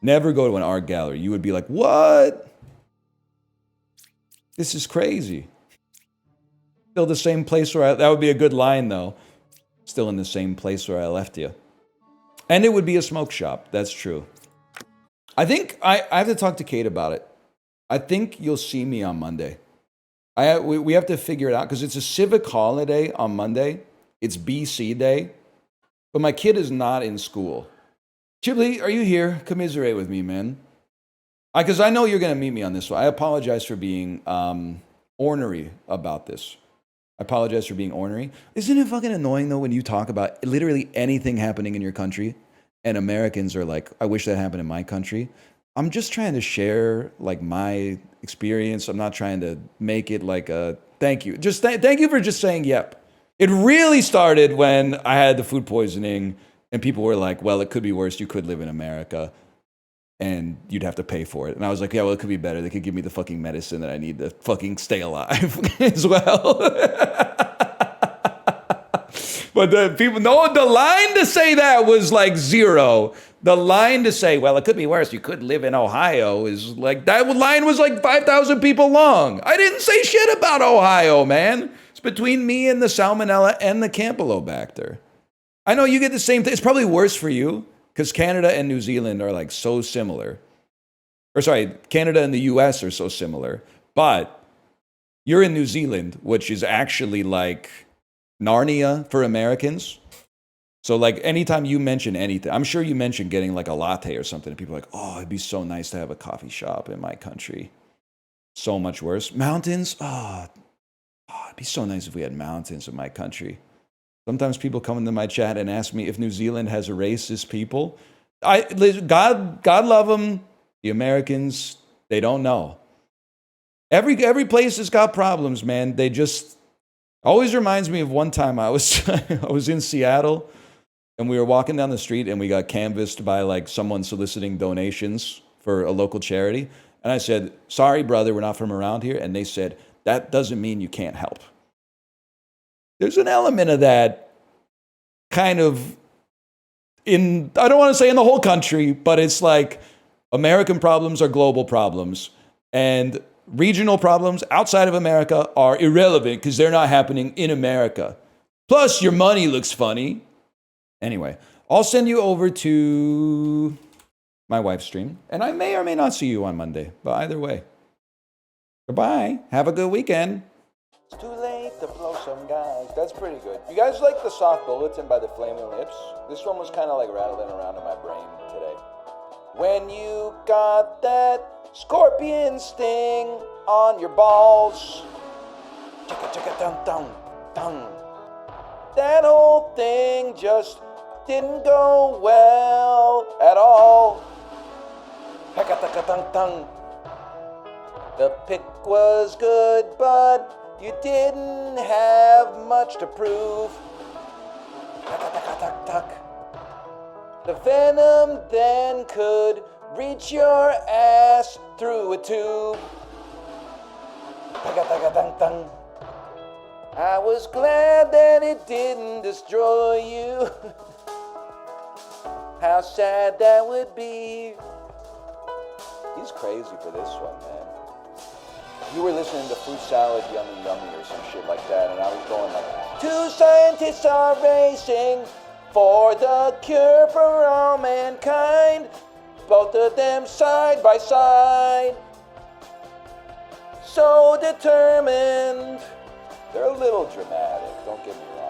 Never go to an art gallery. You would be like, what? This is crazy. Still the same place where that would be a good line though. Still in the same place where I left you. And it would be a smoke shop. That's true. I think I have to talk to Kate about it. I think you'll see me on Monday. We have to figure it out because it's a civic holiday on Monday. It's BC Day. But my kid is not in school. Chiblee, are you here? Commiserate with me, man. Because I know you're going to meet me on this one. I apologize for being ornery about this. I apologize for being ornery. Isn't it fucking annoying, though, when you talk about literally anything happening in your country and Americans are like, I wish that happened in my country? I'm just trying to share, like, my experience. I'm not trying to make it like a thank you. Just thank you for just saying yep. It really started when I had the food poisoning and people were like, well, it could be worse. You could live in America and you'd have to pay for it. And I was like, yeah, well, it could be better. They could give me the fucking medicine that I need to fucking stay alive as well. But the people, no, the line to say that was like zero. The line to say, well, it could be worse. You could live in Ohio is like, that line was like 5,000 people long. I didn't say shit about Ohio, man. It's between me and the Salmonella and the Campylobacter. I know you get the same thing. It's probably worse for you because Canada and New Zealand are like so similar. Or sorry, Canada and the US are so similar. But you're in New Zealand, which is actually like Narnia for Americans. So like anytime you mention anything, I'm sure you mentioned getting like a latte or something, and people are like, oh, it'd be so nice to have a coffee shop in my country. So much worse. Mountains? Oh, it'd be so nice if we had mountains in my country. Sometimes people come into my chat and ask me if New Zealand has racist people. God love them. The Americans, they don't know. Every place has got problems, man. They just always reminds me of one time I was in Seattle and we were walking down the street and we got canvassed by like someone soliciting donations for a local charity. And I said, sorry, brother, we're not from around here. And they said, that doesn't mean you can't help. There's an element of that kind of I don't want to say in the whole country, but it's like American problems are global problems. And regional problems outside of America are irrelevant because they're not happening in America. Plus, your money looks funny. Anyway, I'll send you over to my wife's stream, and I may or may not see you on Monday, but either way. Goodbye. Have a good weekend. It's too late to blow some guys. That's pretty good. You guys like the Soft Bulletin by the Flaming Lips? This one was kind of like rattling around in my brain today. When you got that scorpion sting on your balls, chicka chicka dum dum dum. That whole thing just didn't go well at all. Hecka taka dum dum. The pick was good, but you didn't have much to prove. Taka taka tak tak. The venom then could reach your ass through a tube. Taka-taka-dang-dang. I was glad that it didn't destroy you. How sad that would be. He's crazy for this one, man. You were listening to Fruit Salad Yummy Yummy or some shit like that, and I was going like, 2 scientists are racing for the cure for all mankind. both of them side by side. So determined. They're a little dramatic, don't get me wrong.